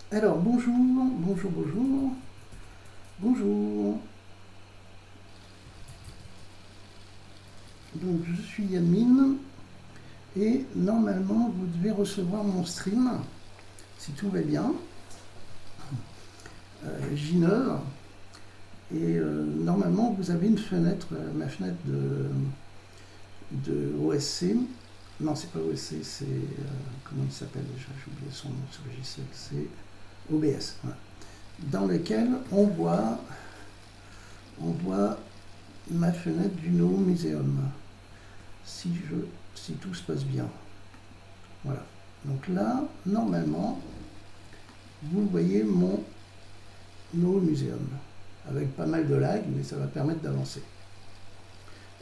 Alors, bonjour, bonjour, bonjour, bonjour. Donc, je suis Yamine et normalement, vous devez recevoir mon stream si tout va bien. J9. Et normalement, vous avez une fenêtre, ma fenêtre de OSC. Non, c'est pas OSC, c'est. Comment il s'appelle déjà? J'ai oublié son nom sur le logiciel. C'est OBS. Voilà. Dans lequel on voit ma fenêtre du No Museum. Si tout se passe bien. Voilà. Donc là, normalement, vous voyez mon No Museum. Avec pas mal de lag, mais ça va permettre d'avancer.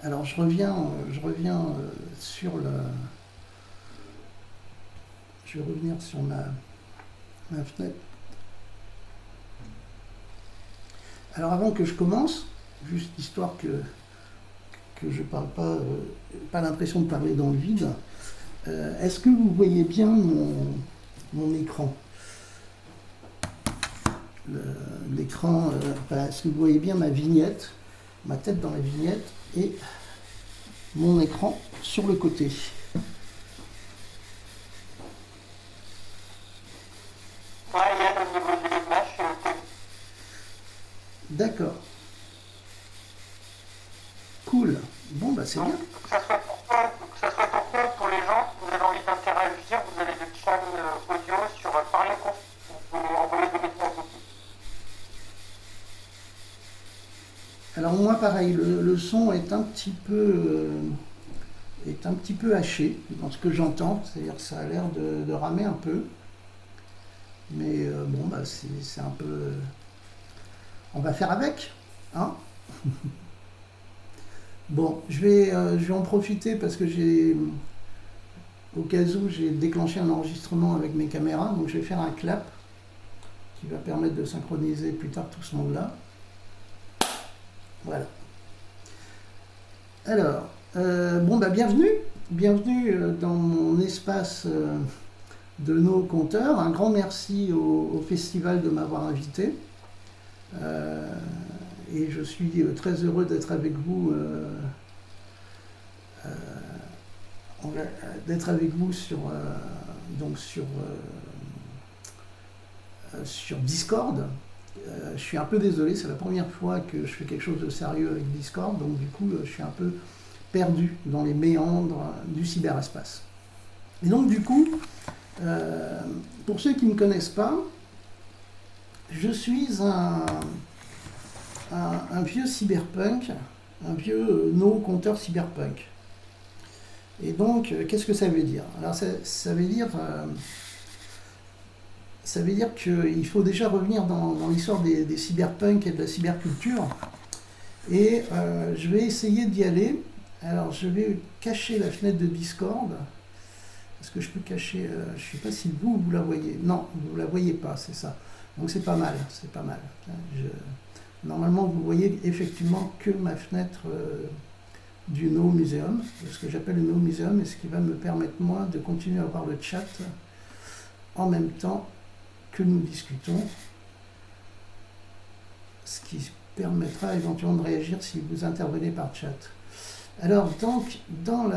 Alors je reviens sur le. Je vais revenir sur ma fenêtre. Alors avant que je commence, juste histoire que je parle pas l'impression de parler dans le vide, est-ce que vous voyez bien mon écran? L'écran, est-ce que vous voyez bien ma vignette, ma tête dans la vignette et mon écran sur le côté? Ouais, Yann, au niveau de l'image, D'accord, cool. Bon, bah c'est donc, bien. que ça soit pour toi, que ça soit pour toi, pour les gens, vous avez envie d'interagir, vous avez le chat audio sur Parler Conf, vous pouvez envoyer des messages aussi. Alors moi, pareil, le son est un petit peu haché dans ce que j'entends, c'est-à-dire que ça a l'air de ramer un peu, mais bon, bah c'est un peu. On va faire avec, hein. Bon, je vais en profiter parce que au cas où, j'ai déclenché un enregistrement avec mes caméras, donc je vais faire un clap qui va permettre de synchroniser plus tard tout ce monde-là. Voilà. Alors, bon, bah bienvenue dans mon espace de nos compteurs. Un grand merci au festival de m'avoir invité. Euh, et je suis très heureux d'être avec vous, donc sur Discord. Je suis un peu désolé, c'est la première fois que je fais quelque chose de sérieux avec Discord, donc du coup je suis un peu perdu dans les méandres du cyberespace. Et donc du coup, euh, pour ceux qui ne me connaissent pas, je suis un vieux cyberpunk, un vieux no-compteur cyberpunk. Et donc, qu'est-ce que ça veut dire? Alors, ça veut dire qu'il faut déjà revenir dans l'histoire des cyberpunk et de la cyberculture. Et je vais essayer d'y aller. Alors, je vais cacher la fenêtre de Discord. Est-ce que je peux cacher? Je ne sais pas si vous la voyez. Non, vous ne la voyez pas, c'est ça. Donc, c'est pas mal, c'est pas mal. Normalement, vous voyez effectivement que ma fenêtre du No Museum, ce que j'appelle le No Museum, et ce qui va me permettre, moi, de continuer à avoir le chat en même temps que nous discutons, ce qui permettra éventuellement de réagir si vous intervenez par chat. Alors, donc, donc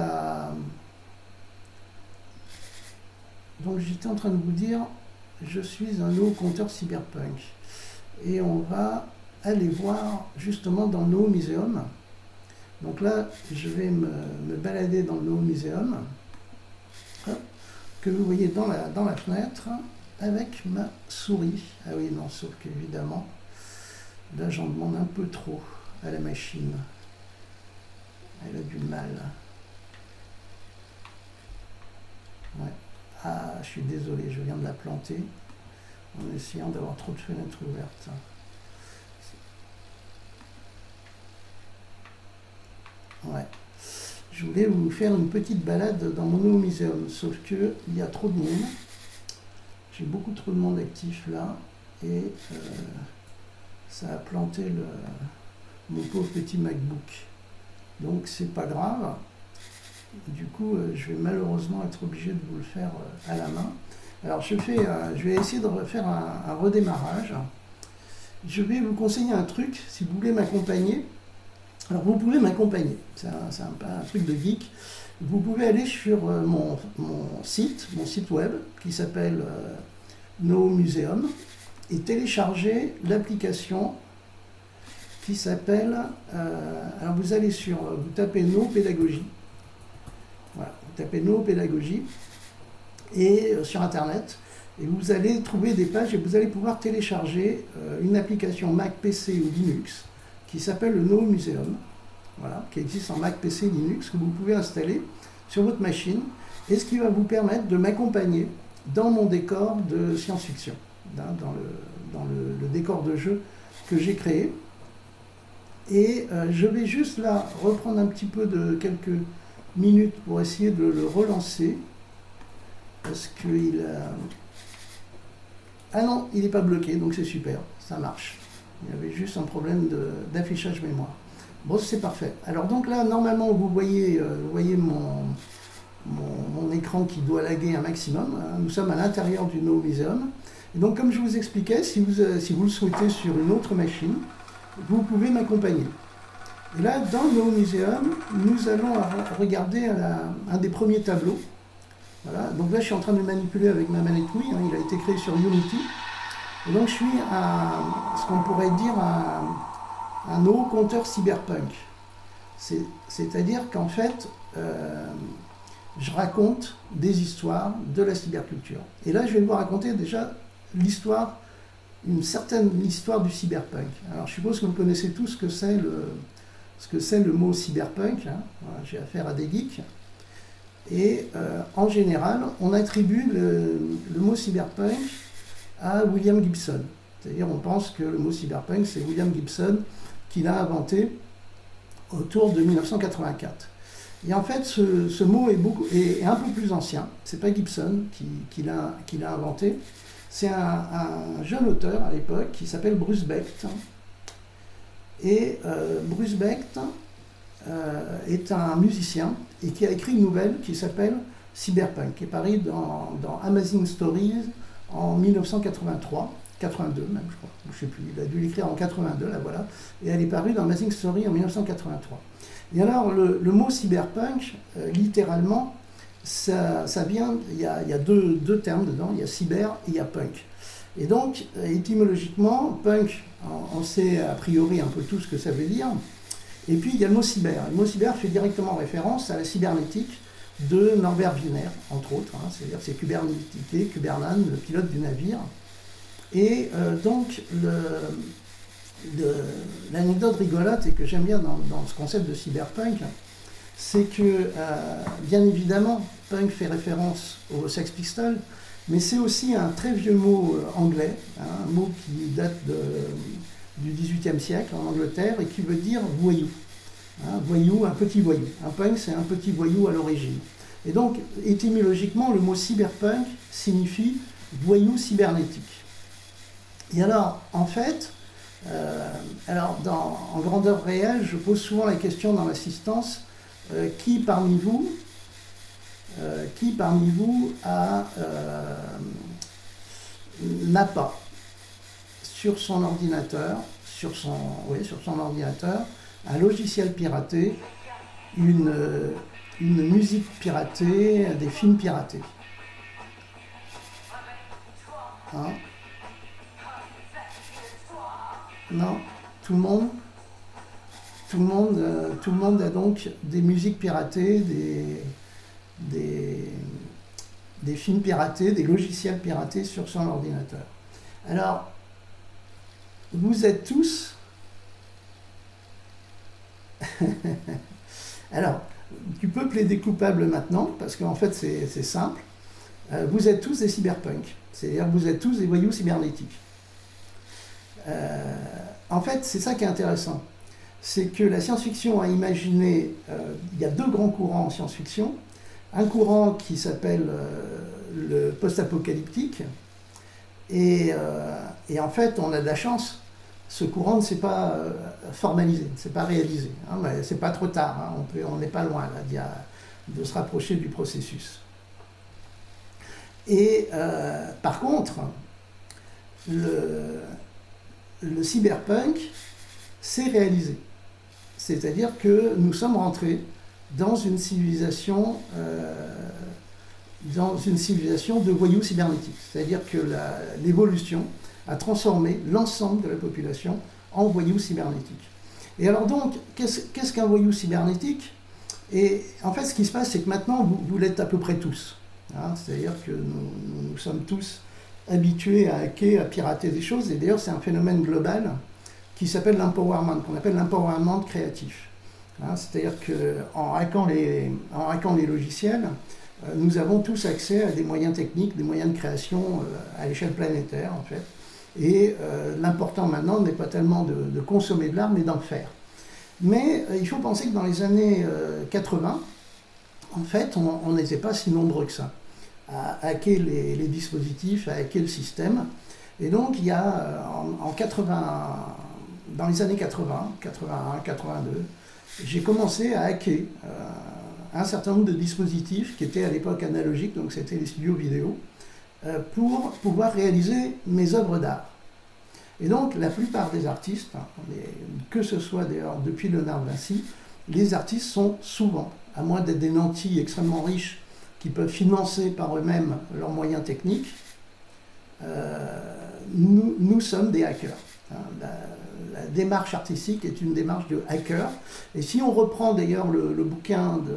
j'étais en train de vous dire, je suis un nouveau compteur cyberpunk. Et on va aller voir justement dans le No Museum. Donc là, je vais me balader dans le No Museum, que vous voyez dans la fenêtre, avec ma souris. Ah oui, non, sauf qu'évidemment, là j'en demande un peu trop à la machine. Elle a du mal. Ouais. Ah, je suis désolé, je viens de la planter en essayant d'avoir trop de fenêtres ouvertes. Ouais. Je voulais vous faire une petite balade dans mon No Museum, sauf qu'il y a trop de monde. J'ai beaucoup trop de monde actif là, et ça a planté mon pauvre petit MacBook. Donc c'est pas grave. Du coup, je vais malheureusement être obligé de vous le faire à la main. Alors je vais essayer de refaire un redémarrage. Je vais vous conseiller un truc, si vous voulez m'accompagner. Alors vous pouvez m'accompagner, c'est un truc de geek. Vous pouvez aller sur mon site web qui s'appelle No Museum et télécharger l'application qui s'appelle, alors vous allez vous tapez No Pédagogie, voilà, vous tapez No Pédagogie et sur internet et vous allez trouver des pages et vous allez pouvoir télécharger une application Mac, PC ou Linux qui s'appelle le No Museum, voilà, qui existe en Mac, PC, Linux, que vous pouvez installer sur votre machine et ce qui va vous permettre de m'accompagner dans mon décor de science-fiction, dans le décor de jeu que j'ai créé. Et je vais juste là reprendre un petit peu de quelques minutes pour essayer de le relancer. Parce qu'il a... Ah non, il n'est pas bloqué, donc c'est super, ça marche. Il y avait juste un problème d'affichage mémoire. Bon, c'est parfait. Alors donc là, normalement, vous voyez mon écran qui doit laguer un maximum. Nous sommes à l'intérieur du No Museum. Et donc, comme je vous expliquais, si vous le souhaitez sur une autre machine, vous pouvez m'accompagner. Et là, dans le No Museum, nous allons regarder un des premiers tableaux. Voilà. Donc là, je suis en train de le manipuler avec ma manette Wii. Il a été créé sur Unity. Et donc, je suis ce qu'on pourrait dire un haut compteur cyberpunk. C'est-à-dire qu'en fait, je raconte des histoires de la cyberculture. Et là, je vais vous raconter déjà une certaine histoire du cyberpunk. Alors, je suppose que vous connaissez tous ce que c'est le mot cyberpunk. Voilà, j'ai affaire à des geeks. Et en général, on attribue le mot cyberpunk à William Gibson. C'est-à-dire, on pense que le mot cyberpunk, c'est William Gibson qui l'a inventé autour de 1984. Et en fait, ce mot est un peu plus ancien. C'est pas Gibson qui l'a inventé. C'est un jeune auteur à l'époque qui s'appelle Bruce Becht. Et Bruce Becht est un musicien et qui a écrit une nouvelle qui s'appelle Cyberpunk, qui est parue dans Amazing Stories en 1983, 82 même, je crois, je ne sais plus, il a dû l'écrire en 82, là voilà, et elle est parue dans Amazing Stories en 1983. Et alors, le mot cyberpunk, littéralement, ça vient, il y a deux termes dedans, il y a cyber et il y a punk. Et donc, étymologiquement, punk, on sait a priori un peu tout ce que ça veut dire. Et puis, il y a le mot cyber. Le mot cyber fait directement référence à la cybernétique de Norbert Wiener, entre autres. C'est-à-dire c'est Kubernétiqué, Kubernan, le pilote du navire. Et donc, l'anecdote rigolote et que j'aime bien dans ce concept de cyberpunk, c'est que, bien évidemment, punk fait référence aux Sex Pistols, mais c'est aussi un très vieux mot anglais, un mot qui date du XVIIIe siècle en Angleterre et qui veut dire voyou. Voyou, un petit voyou. Un punk, c'est un petit voyou à l'origine. Et donc, étymologiquement, le mot cyberpunk signifie voyou cybernétique. Et alors, en fait, en grandeur réelle, je pose souvent la question dans l'assistance, qui parmi vous n'a pas sur son ordinateur, sur son ordinateur, un logiciel piraté, une musique piratée, des films piratés. Non, tout le monde a donc des musiques piratées, des films piratés, des logiciels piratés sur son ordinateur. Alors, vous êtes tous... Alors, tu peux plaider coupable maintenant, parce qu'en fait c'est simple. Vous êtes tous des cyberpunks, c'est-à-dire que vous êtes tous des voyous cybernétiques. En fait, c'est ça qui est intéressant. C'est que la science-fiction a imaginé, il y a deux grands courants en science-fiction. Un courant qui s'appelle le post-apocalyptique, et en fait, on a de la chance. Ce courant ne s'est pas formalisé, ne s'est pas réalisé. Mais c'est pas trop tard, on n'est pas loin là, de se rapprocher du processus. Et par contre, le cyberpunk s'est réalisé. C'est-à-dire que nous sommes rentrés dans une civilisation de voyous cybernétiques. C'est-à-dire que l'évolution a transformé l'ensemble de la population en voyous cybernétiques. Et alors donc, qu'est-ce qu'un voyou cybernétique? Et en fait, ce qui se passe, c'est que maintenant, vous l'êtes à peu près tous. Hein, c'est-à-dire que nous sommes tous habitués à hacker, à pirater des choses. Et d'ailleurs, c'est un phénomène global qui s'appelle l'empowerment, qu'on appelle l'empowerment créatif. Hein, c'est-à-dire qu'en hackant les logiciels, nous avons tous accès à des moyens techniques, des moyens de création à l'échelle planétaire, en fait. Et l'important maintenant n'est pas tellement de consommer de l'art, mais d'en faire. Mais il faut penser que dans les années 80, en fait, on n'était pas si nombreux que ça à hacker les dispositifs, à hacker le système. Et donc, il y a dans les années 80, 81, 82, j'ai commencé à hacker un certain nombre de dispositifs qui étaient à l'époque analogiques, donc c'était les studios vidéo, pour pouvoir réaliser mes œuvres d'art. Et donc, la plupart des artistes, que ce soit d'ailleurs depuis Léonard de Vinci, les artistes sont souvent, à moins d'être des nantis extrêmement riches qui peuvent financer par eux-mêmes leurs moyens techniques, nous sommes des hackers. La démarche artistique est une démarche de hacker. Et si on reprend d'ailleurs le bouquin de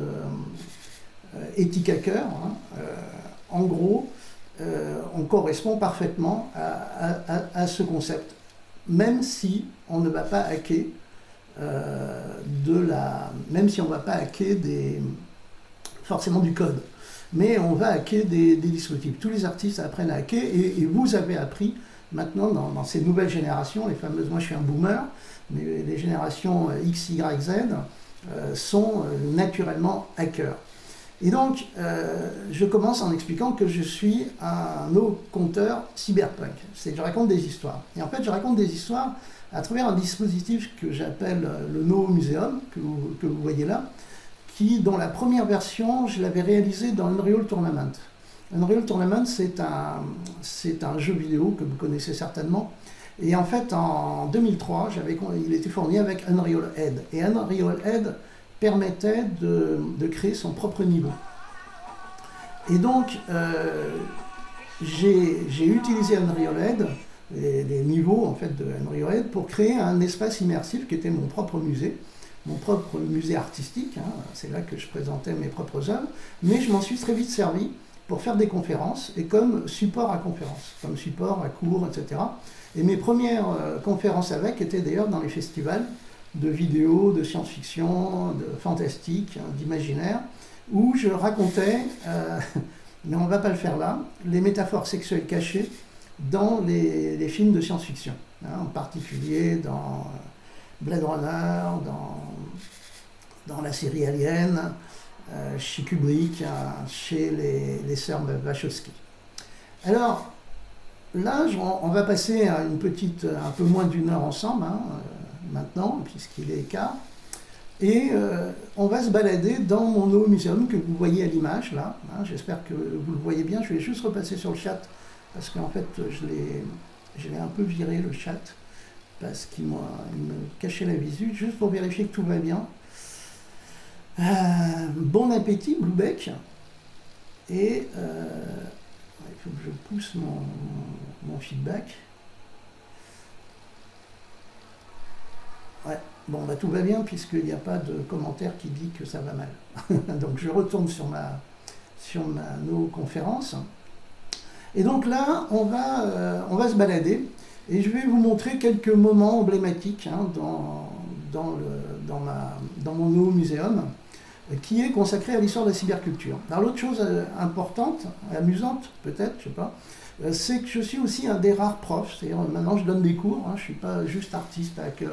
Ethic Hacker, en gros, on correspond parfaitement à ce concept, même si on ne va pas hacker même si on ne va pas hacker forcément du code, mais on va hacker des dispositifs. Tous les artistes apprennent à hacker et vous avez appris maintenant dans ces nouvelles générations, les fameuses, moi je suis un boomer, mais les générations X, Y, Z sont naturellement hackers. Et donc, je commence en expliquant que je suis un conteur cyberpunk. C'est que je raconte des histoires. Et en fait, je raconte des histoires à travers un dispositif que j'appelle le No Museum, que vous voyez là, dont la première version, je l'avais réalisé dans Unreal Tournament. Unreal Tournament, c'est un jeu vidéo que vous connaissez certainement. Et en fait, en 2003, il était fourni avec Unreal Head. Et Unreal Head permettait de créer son propre niveau. Et donc, j'ai utilisé Unreal Head, les niveaux en fait, de Unreal Head, pour créer un espace immersif qui était mon propre musée artistique. Hein. C'est là que je présentais mes propres œuvres. Mais je m'en suis très vite servi pour faire des conférences et comme support à conférences, comme support à cours, etc. Et mes premières conférences avec étaient d'ailleurs dans les festivals de vidéos, de science-fiction, de fantastique, d'imaginaire, où je racontais, mais on ne va pas le faire là, les métaphores sexuelles cachées dans les films de science-fiction, hein, en particulier dans Blade Runner, dans la série Alien, chez Kubrick, chez les sœurs Wachowski. Alors, là, on va passer à un peu moins d'1 heure ensemble, hein, maintenant, puisqu'il est quart, et on va se balader dans mon No Museum que vous voyez à l'image, là. Hein, j'espère que vous le voyez bien. Je vais juste repasser sur le chat, parce qu'en fait, je l'ai un peu viré, le chat, parce qu'il me cachait la visu, juste pour vérifier que tout va bien. Bon appétit, Bluebeck. Et il faut que je pousse mon feedback. Ouais, bon, bah, tout va bien puisqu'il n'y a pas de commentaire qui dit que ça va mal. Donc je retourne sur ma conférence. Et donc là, on va se balader et je vais vous montrer quelques moments emblématiques hein, dans mon No Museum, qui est consacré à l'histoire de la cyberculture. Alors l'autre chose importante, amusante peut-être, je sais pas, c'est que je suis aussi un des rares profs, c'est-à-dire maintenant je donne des cours, hein, je ne suis pas juste artiste, hacker,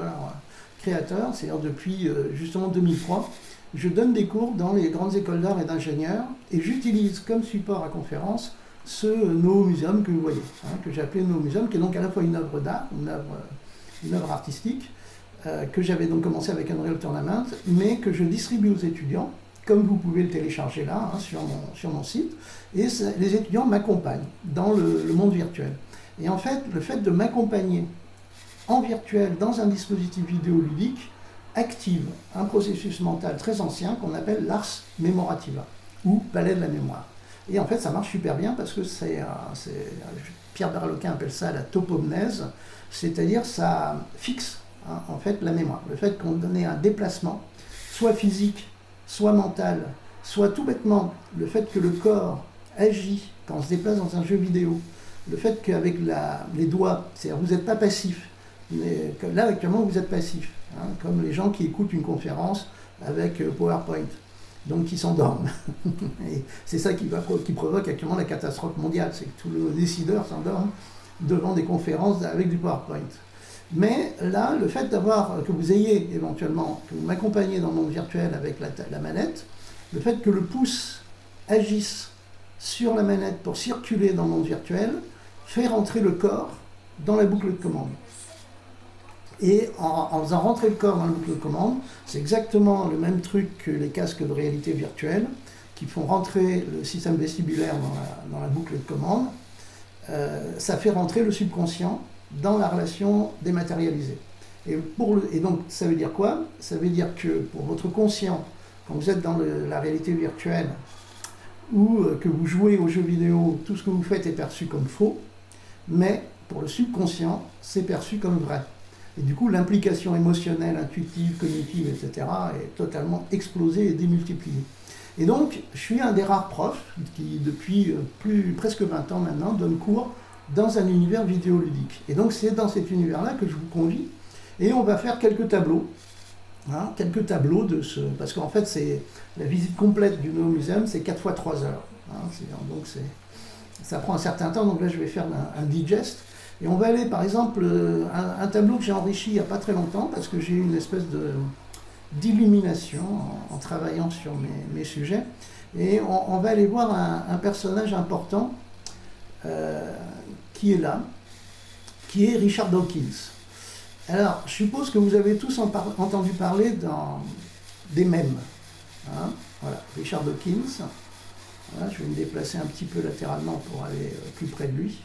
créateur, c'est-à-dire depuis justement 2003, je donne des cours dans les grandes écoles d'art et d'ingénieurs et j'utilise comme support à conférence ce No Museum que vous voyez, hein, que j'ai appelé No Museum, qui est donc à la fois une œuvre d'art, une œuvre artistique, que j'avais donc commencé avec Unreal Tournament, mais que je distribue aux étudiants comme vous pouvez le télécharger là, hein, sur mon site, et les étudiants m'accompagnent dans le monde virtuel. Et en fait, le fait de m'accompagner en virtuel dans un dispositif vidéoludique active un processus mental très ancien qu'on appelle l'ars memorativa, ou palais de la mémoire. Et en fait, ça marche super bien parce que Pierre Berlequin appelle ça la topomnèse, c'est-à-dire ça fixe, hein, en fait, la mémoire. Le fait qu'on ait un déplacement, soit physique, soit mental, soit tout bêtement le fait que le corps agit quand on se déplace dans un jeu vidéo, le fait qu'avec les doigts, c'est-à-dire vous n'êtes pas passif, mais là actuellement vous êtes passif, hein, comme les gens qui écoutent une conférence avec PowerPoint, donc qui s'endorment. Et c'est ça qui provoque actuellement la catastrophe mondiale, c'est que tous les décideurs s'endorment devant des conférences avec du PowerPoint. Mais là, le fait que vous ayez éventuellement, que vous m'accompagnez dans le monde virtuel avec la manette, le fait que le pouce agisse sur la manette pour circuler dans le monde virtuel, fait rentrer le corps dans la boucle de commande. Et en faisant rentrer le corps dans la boucle de commande, c'est exactement le même truc que les casques de réalité virtuelle, qui font rentrer le système vestibulaire dans la boucle de commande. Ça fait rentrer le subconscient dans la relation dématérialisée. Et donc, ça veut dire quoi? Ça veut dire que pour votre conscient, quand vous êtes dans la réalité virtuelle, ou que vous jouez aux jeux vidéo, tout ce que vous faites est perçu comme faux, mais pour le subconscient, c'est perçu comme vrai. Et du coup, l'implication émotionnelle, intuitive, cognitive, etc. est totalement explosée et démultipliée. Et donc, je suis un des rares profs qui, depuis presque 20 ans maintenant, donne cours dans un univers vidéoludique. Et donc, c'est dans cet univers-là que je vous convie. Et on va faire quelques tableaux. Hein, quelques tableaux parce qu'en fait, c'est la visite complète du Néo-Muséum, c'est 4 fois 3 heures. Hein, donc, ça prend un certain temps. Donc là, je vais faire un digest. Et on va aller, par exemple, un tableau que j'ai enrichi il n'y a pas très longtemps, parce que j'ai eu une espèce d'illumination en travaillant sur mes sujets. Et on va aller voir un personnage important qui est là, qui est Richard Dawkins. Alors, je suppose que vous avez tous entendu parler des mèmes. Hein, voilà, Richard Dawkins. Voilà, je vais me déplacer un petit peu latéralement pour aller plus près de lui.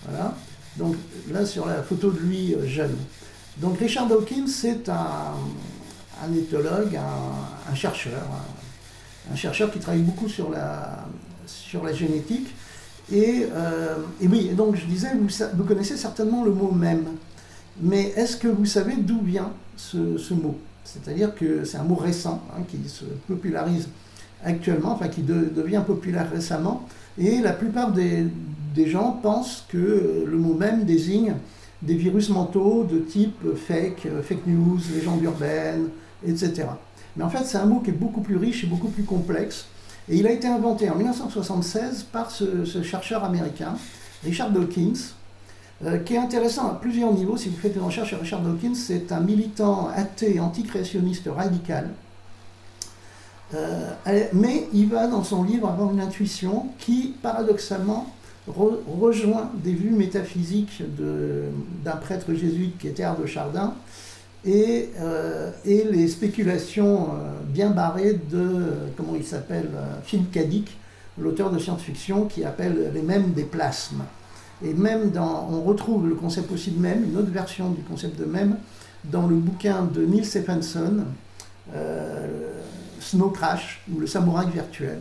Voilà. Donc là, sur la photo de lui jeune. Donc Richard Dawkins, c'est un éthologue, un chercheur qui travaille beaucoup sur la génétique. Et oui, donc je disais, vous connaissez certainement le mot mème. Mais est-ce que vous savez d'où vient ce mot? C'est-à-dire que c'est un mot récent, hein, qui se popularise actuellement, enfin qui devient populaire récemment. Et la plupart des gens pensent que le mot mème désigne des virus mentaux de type fake news, légende urbaine, etc. Mais en fait, c'est un mot qui est beaucoup plus riche et beaucoup plus complexe. Et il a été inventé en 1976 par ce chercheur américain, Richard Dawkins, qui est intéressant à plusieurs niveaux. Si vous faites une recherche sur Richard Dawkins, c'est un militant athée anticréationniste radical. Mais il va dans son livre avoir une intuition qui, paradoxalement, rejoint des vues métaphysiques d'un prêtre jésuite qui était Arnaud de Chardin et les spéculations bien barrées de, comment il s'appelle, Philippe Cadic, l'auteur de science-fiction, qui appelle les mèmes des plasmes. Et même on retrouve le concept aussi de mème, une autre version du concept de mème, dans le bouquin de Neil Stephenson, Snow Crash, ou le samouraï virtuel,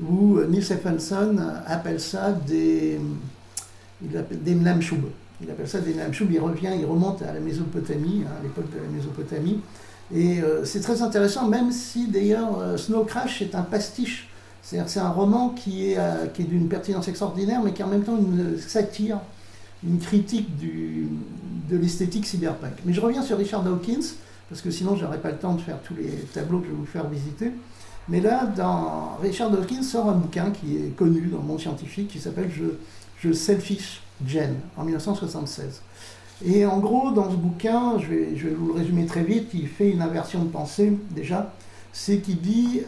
où Neil Stephenson appelle ça des Mlamshub. Il appelle ça des Mlamshub, il remonte à la Mésopotamie, hein, à l'époque de la Mésopotamie. Et c'est très intéressant, même si d'ailleurs Snow Crash est un pastiche. C'est-à-dire c'est un roman qui est d'une pertinence extraordinaire, mais qui en même temps une satire, une critique de l'esthétique cyberpunk. Mais je reviens sur Richard Dawkins, parce que sinon je n'aurai pas le temps de faire tous les tableaux que je vais vous faire visiter. Mais là, Richard Dawkins sort un bouquin qui est connu dans le monde scientifique, qui s'appelle Je Selfish Gen, en 1976. Et en gros, dans ce bouquin, je vais vous le résumer très vite, il fait une inversion de pensée, déjà. C'est qu'il dit,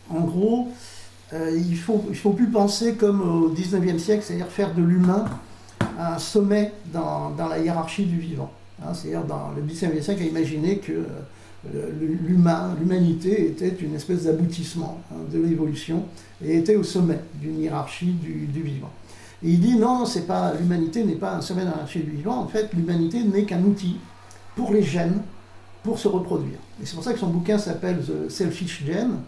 en gros, il faut plus penser comme au 19e siècle, c'est-à-dire faire de l'humain un sommet dans la hiérarchie du vivant. Hein, c'est-à-dire dans le 19e siècle, à imaginer que l'humanité était une espèce d'aboutissement de l'évolution et était au sommet d'une hiérarchie du vivant. Et il dit non, l'humanité n'est pas un sommet de la hiérarchie du vivant, en fait l'humanité n'est qu'un outil pour les gènes pour se reproduire. Et c'est pour ça que son bouquin s'appelle The Selfish Gene,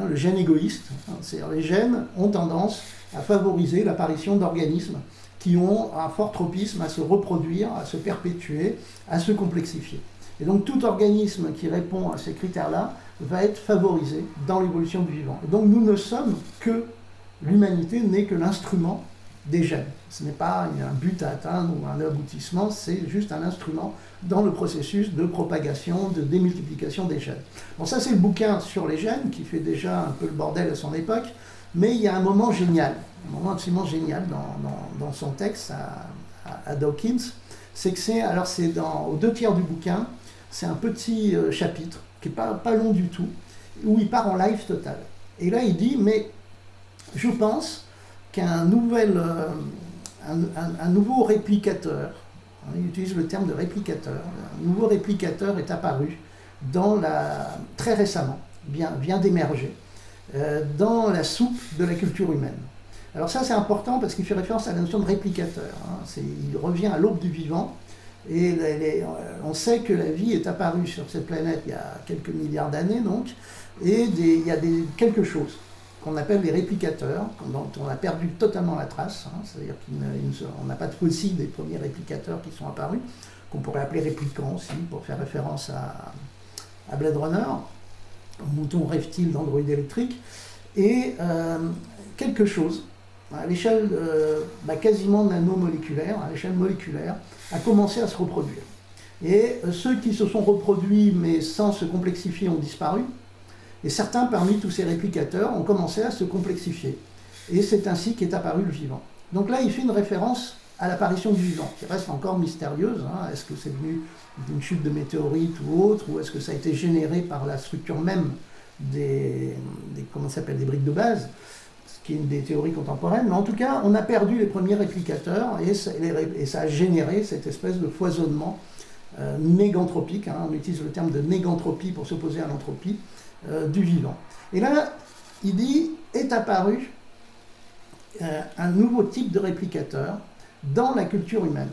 le gène égoïste. C'est-à-dire les gènes ont tendance à favoriser l'apparition d'organismes qui ont un fort tropisme à se reproduire, à se perpétuer, à se complexifier. Et donc tout organisme qui répond à ces critères-là va être favorisé dans l'évolution du vivant. Et donc nous ne sommes que, l'humanité n'est que l'instrument des gènes. Ce n'est pas un but à atteindre ou un aboutissement, c'est juste un instrument dans le processus de propagation, de démultiplication des gènes. Bon, ça c'est le bouquin sur les gènes qui fait déjà un peu le bordel à son époque, mais il y a un moment génial, un moment absolument génial dans son texte à Dawkins, c'est que c'est aux 2/3 du bouquin, c'est un petit chapitre qui n'est pas long du tout, où il part en live total. Et là il dit, mais je pense qu'un nouveau réplicateur, il utilise le terme de réplicateur, un nouveau réplicateur est apparu très récemment, vient d'émerger, dans la soupe de la culture humaine. Alors ça c'est important parce qu'il fait référence à la notion de réplicateur. Il revient à l'aube du vivant, et on sait que la vie est apparue sur cette planète il y a quelques milliards d'années, donc, et il y a quelque chose qu'on appelle les réplicateurs, dont on a perdu totalement la trace, c'est-à-dire qu'on n'a pas de fossiles des premiers réplicateurs qui sont apparus, qu'on pourrait appeler réplicants aussi, pour faire référence à Blade Runner, au mouton reptile d'Android électrique, et quelque chose, à l'échelle quasiment nanomoléculaire, à l'échelle moléculaire, a commencé à se reproduire. Et ceux qui se sont reproduits mais sans se complexifier ont disparu, et certains parmi tous ces réplicateurs ont commencé à se complexifier. Et c'est ainsi qu'est apparu le vivant. Donc là, il fait une référence à l'apparition du vivant, qui reste encore mystérieuse. Est-ce que c'est venu d'une chute de météorite ou autre, ou est-ce que ça a été généré par la structure même des briques de base, ce qui est une des théories contemporaines. Mais en tout cas, on a perdu les premiers réplicateurs, et ça a généré cette espèce de foisonnement négantropique. On utilise le terme de négantropie pour s'opposer à l'entropie du vivant. Et là, il dit, est apparu un nouveau type de réplicateur dans la culture humaine,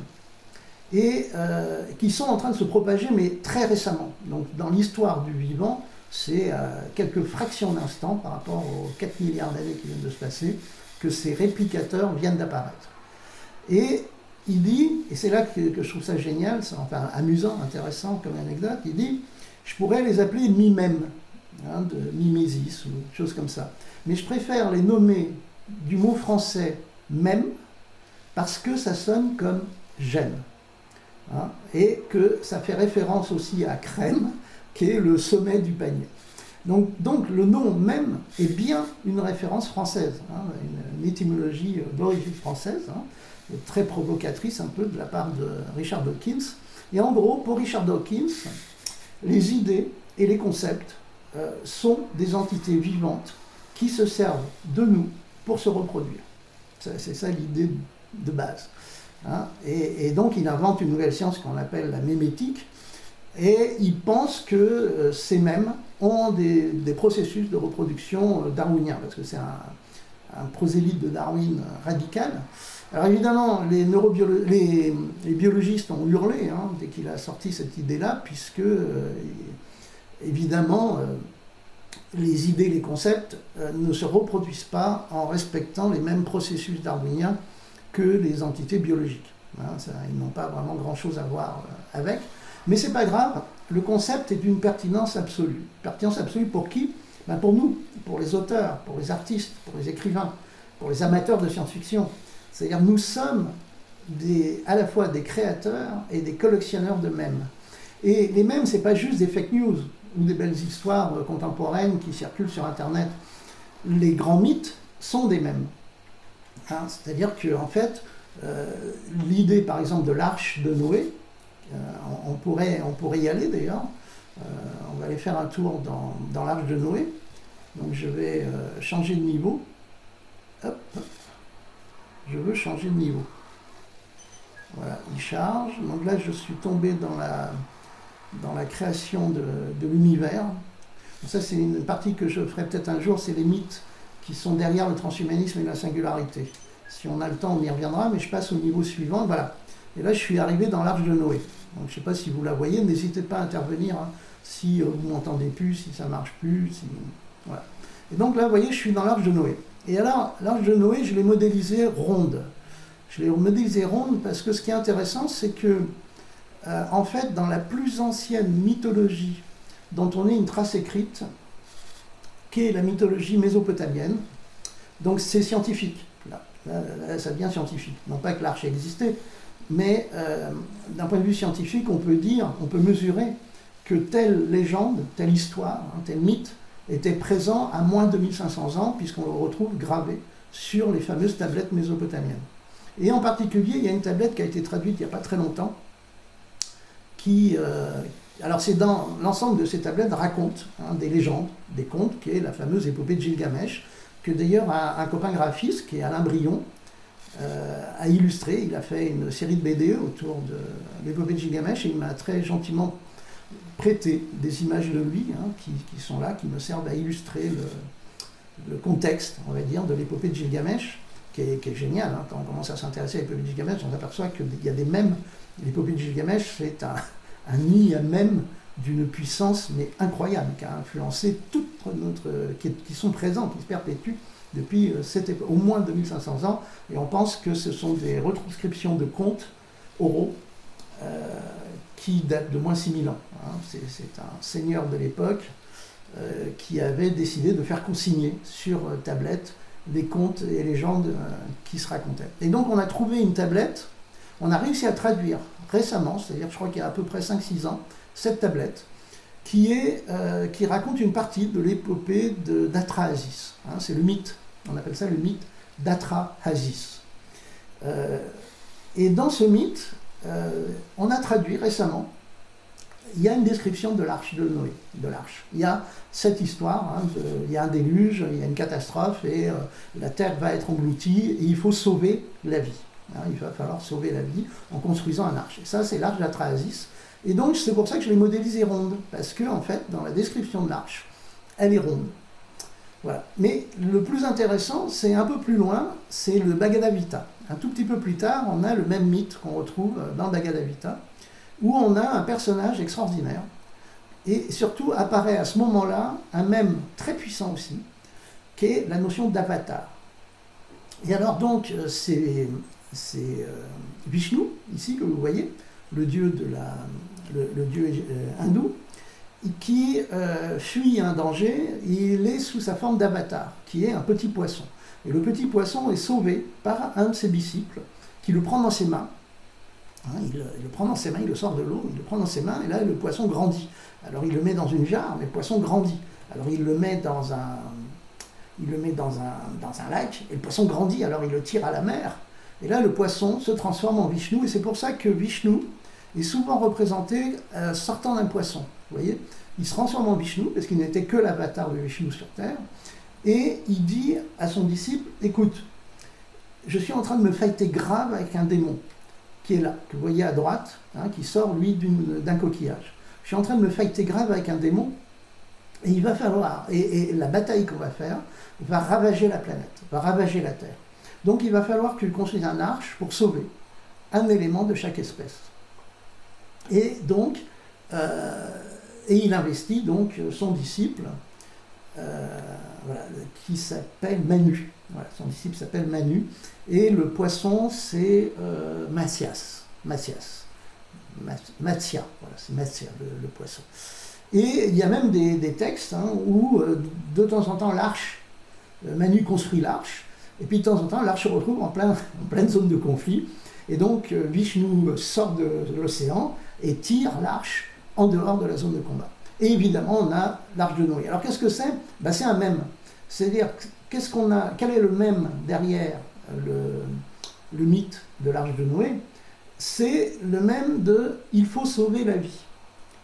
et qui sont en train de se propager, mais très récemment. Donc dans l'histoire du vivant, c'est quelques fractions d'instants par rapport aux 4 milliards d'années qui viennent de se passer, que ces réplicateurs viennent d'apparaître. Et il dit, et c'est là que je trouve ça génial, enfin amusant, intéressant comme anecdote, il dit, je pourrais les appeler mimèmes, de mimésis ou des choses comme ça. Mais je préfère les nommer du mot français même, parce que ça sonne comme gène. Et que ça fait référence aussi à crème, qui est le sommet du panier. Donc le nom même est bien une référence française, une étymologie d'origine française, très provocatrice un peu de la part de Richard Dawkins. Et en gros, pour Richard Dawkins, les idées et les concepts sont des entités vivantes qui se servent de nous pour se reproduire. C'est ça l'idée de base. Et donc il invente une nouvelle science qu'on appelle la mémétique, et il pense que ces mèmes ont des processus de reproduction darwiniens, parce que c'est un prosélyte de Darwin radical. Alors évidemment, les biologistes ont hurlé dès qu'il a sorti cette idée-là, puisque évidemment, les idées, les concepts ne se reproduisent pas en respectant les mêmes processus darwiniens que les entités biologiques. Ils n'ont pas vraiment grand-chose à voir avec. Mais c'est pas grave, le concept est d'une pertinence absolue. Pertinence absolue pour qui ? Pour nous, pour les auteurs, pour les artistes, pour les écrivains, pour les amateurs de science-fiction. C'est-à-dire nous sommes à la fois des créateurs et des collectionneurs de mèmes. Et les mèmes, c'est pas juste des fake news ou des belles histoires contemporaines qui circulent sur Internet. Les grands mythes sont des mèmes. C'est-à-dire que en fait, l'idée par exemple de l'arche de Noé, on pourrait y aller d'ailleurs. On va aller faire un tour dans l'arche de Noé. Donc je vais changer de niveau. Hop. Je veux changer de niveau. Voilà, il charge. Donc là, je suis tombé dans dans la création de l'univers. Ça, c'est une partie que je ferai peut-être un jour, c'est les mythes qui sont derrière le transhumanisme et la singularité. Si on a le temps, on y reviendra, mais je passe au niveau suivant. Voilà. Et là, je suis arrivé dans l'Arche de Noé. Donc, je ne sais pas si vous la voyez, n'hésitez pas à intervenir, hein, si vous ne m'entendez plus, si ça ne marche plus. Si... Voilà. Et donc là, vous voyez, je suis dans l'Arche de Noé. Et alors, l'Arche de Noé, je l'ai modélisée ronde. Je l'ai modélisée ronde parce que ce qui est intéressant, c'est que, en fait, dans la plus ancienne mythologie dont on ait une trace écrite, qui est la mythologie mésopotamienne, donc c'est scientifique. Là, ça devient scientifique. Non pas que l'arche existait, mais d'un point de vue scientifique, on peut mesurer que telle légende, telle histoire, tel mythe était présent à moins de 2500 ans, puisqu'on le retrouve gravé sur les fameuses tablettes mésopotamiennes. Et en particulier, il y a une tablette qui a été traduite il n'y a pas très longtemps, qui... alors c'est dans l'ensemble de ces tablettes raconte des légendes, des contes, qui est la fameuse épopée de Gilgamesh, que d'ailleurs un copain graphiste, qui est Alain Brion, a illustré. Il a fait une série de BD autour de l'épopée de Gilgamesh et il m'a très gentiment prêté des images de lui, qui sont là, qui me servent à illustrer le contexte, on va dire, de l'épopée de Gilgamesh, qui est génial. Quand on commence à s'intéresser à l'épopée de Gilgamesh, on s'aperçoit qu'il y a des mèmes. L'épopée de Gilgamesh, c'est un nid à mèmes d'une puissance mais incroyable, qui a influencé toute notre... qui sont présents, qui se perpétuent depuis au moins 2500 ans, et on pense que ce sont des retranscriptions de contes oraux qui datent de moins 6000 ans. C'est un seigneur de l'époque qui avait décidé de faire consigner sur tablette les contes et légendes qui se racontaient. Et donc on a trouvé une tablette, on a réussi à traduire récemment, c'est-à-dire je crois qu'il y a à peu près 5-6 ans, cette tablette, qui raconte une partie de l'épopée d'Atrahasis. C'est le mythe, on appelle ça le mythe d'Atrahasis. Et dans ce mythe, on a traduit récemment, il y a une description de l'arche de Noé, de l'arche. Il y a cette histoire, il y a un déluge, il y a une catastrophe, et la terre va être engloutie, et il faut sauver la vie. Il va falloir sauver la vie en construisant un arche. Et ça, c'est l'arche d'Atrahasis. Et donc, c'est pour ça que je l'ai modélisée ronde, parce que, en fait, dans la description de l'arche, elle est ronde. Voilà. Mais le plus intéressant, c'est un peu plus loin, c'est le Bhagavad Gita. Un tout petit peu plus tard, on a le même mythe qu'on retrouve dans le Bhagavad Gita, où on a un personnage extraordinaire, et surtout apparaît à ce moment-là un mème très puissant aussi, qui est la notion d'avatar. Et alors donc, c'est Vishnu, ici, que vous voyez, le dieu, le dieu hindou, qui fuit un danger. Il est sous sa forme d'avatar, qui est un petit poisson. Et le petit poisson est sauvé par un de ses disciples, qui le prend dans ses mains. Il le prend dans ses mains, il le sort de l'eau, il le prend dans ses mains, et là, le poisson grandit. Alors, il le met dans une jarre, mais le poisson grandit. Alors, il le met dans un lac, et le poisson grandit, alors il le tire à la mer. Et là, le poisson se transforme en Vishnu, et c'est pour ça que Vishnu est souvent représenté sortant d'un poisson. Vous voyez, il se transforme en Vishnu, parce qu'il n'était que l'avatar de Vishnu sur Terre, et il dit à son disciple, écoute, je suis en train de me fighter grave avec un démon, qui est là, que vous voyez à droite, qui sort, lui, d'un coquillage. Je suis en train de me fighter grave avec un démon, et il va falloir, et la bataille qu'on va faire, va ravager la planète, va ravager la Terre. Donc il va falloir que tu construises un arche pour sauver un élément de chaque espèce. Et donc, et il investit donc son disciple, qui s'appelle Manu. Voilà, son disciple s'appelle Manu, et le poisson c'est Matsias. Matsya, voilà, c'est Matsya le poisson. Et il y a même des textes où de temps en temps l'arche, Manu construit l'arche, et puis de temps en temps l'arche se retrouve en pleine zone de conflit, et donc Vishnu sort de l'océan et tire l'arche en dehors de la zone de combat. Et évidemment on a l'arche de Noé. Alors qu'est-ce que c'est ? C'est un mème. C'est-à-dire, quel est le mème derrière le mythe de l'arche de Noé ? C'est le mème de « il faut sauver la vie ».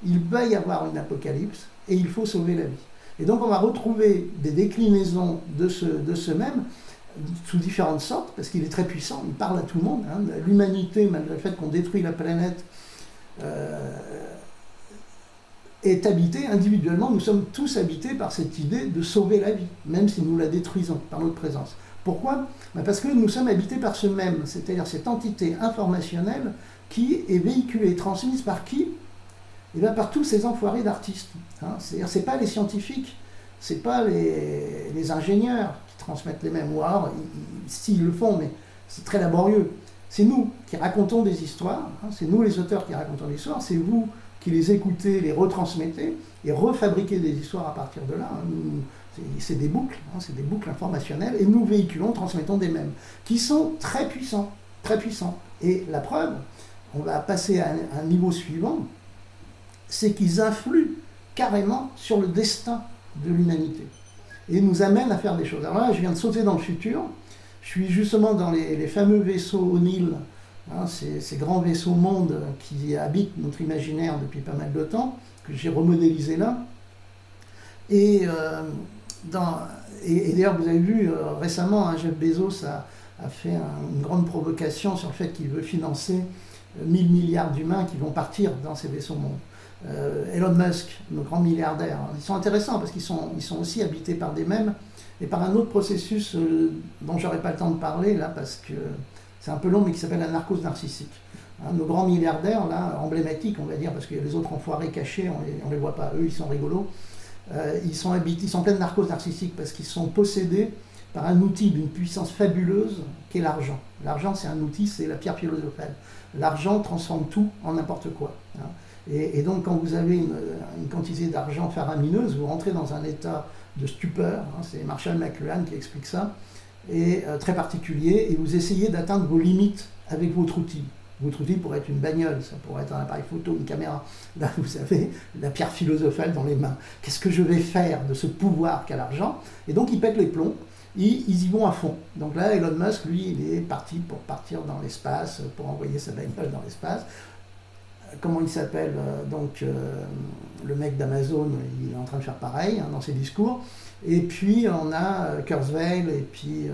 Il va y avoir une apocalypse et il faut sauver la vie. Et donc on va retrouver des déclinaisons de ce mème sous différentes sortes, parce qu'il est très puissant, il parle à tout le monde. L'humanité, malgré le fait qu'on détruit la planète, est habité individuellement. Nous sommes tous habités par cette idée de sauver la vie, même si nous la détruisons par notre présence. Pourquoi? Parce que nous sommes habités par ce même, c'est-à-dire cette entité informationnelle qui est véhiculée et transmise par qui? Eh bien, par tous ces enfoirés d'artistes. C'est-à-dire, ce n'est pas les scientifiques, ce n'est pas les ingénieurs qui transmettent les mêmes, ou alors, s'ils le font, mais c'est très laborieux. C'est nous qui racontons des histoires, c'est nous les auteurs qui racontons des histoires, c'est vous qui les écoutez, les retransmettez et refabriquez des histoires à partir de là. C'est des boucles informationnelles, et nous véhiculons, transmettons des mèmes, qui sont très puissants, très puissants. Et la preuve, on va passer à un niveau suivant, c'est qu'ils influent carrément sur le destin de l'humanité, et nous amènent à faire des choses. Alors là, je viens de sauter dans le futur, je suis justement dans les fameux vaisseaux O'Neill, ces grands vaisseaux mondes qui habitent notre imaginaire depuis pas mal de temps, que j'ai remodélisé là. Et d'ailleurs, vous avez vu récemment, Jeff Bezos a fait une grande provocation sur le fait qu'il veut financer 1000 milliards d'humains qui vont partir dans ces vaisseaux mondes. Elon Musk, nos grands milliardaires, ils sont intéressants parce qu'ils sont aussi habités par des mèmes et par un autre processus dont j'aurais pas le temps de parler là parce que c'est un peu long, mais qui s'appelle la narcose narcissique. Nos grands milliardaires, là, emblématiques, on va dire, parce que les autres enfoirés cachés, on les voit pas, eux, ils sont rigolos. Ils sont en pleine narcose narcissique parce qu'ils sont possédés par un outil d'une puissance fabuleuse qui est l'argent. L'argent, c'est un outil, c'est la pierre philosophale. L'argent transforme tout en n'importe quoi. Et donc, quand vous avez une quantité d'argent faramineuse, vous rentrez dans un état de stupeur. C'est Marshall McLuhan qui explique ça. Et très particulier, et vous essayez d'atteindre vos limites avec votre outil. Votre outil pourrait être une bagnole, ça pourrait être un appareil photo, une caméra. Là, vous avez la pierre philosophale dans les mains. Qu'est-ce que je vais faire de ce pouvoir qu'a l'argent? Et donc, ils pètent les plombs, ils y vont à fond. Donc là, Elon Musk, lui, il est parti pour partir dans l'espace, pour envoyer sa bagnole dans l'espace. Comment il s'appelle? Le mec d'Amazon, il est en train de faire pareil dans ses discours. Et puis on a Kurzweil et puis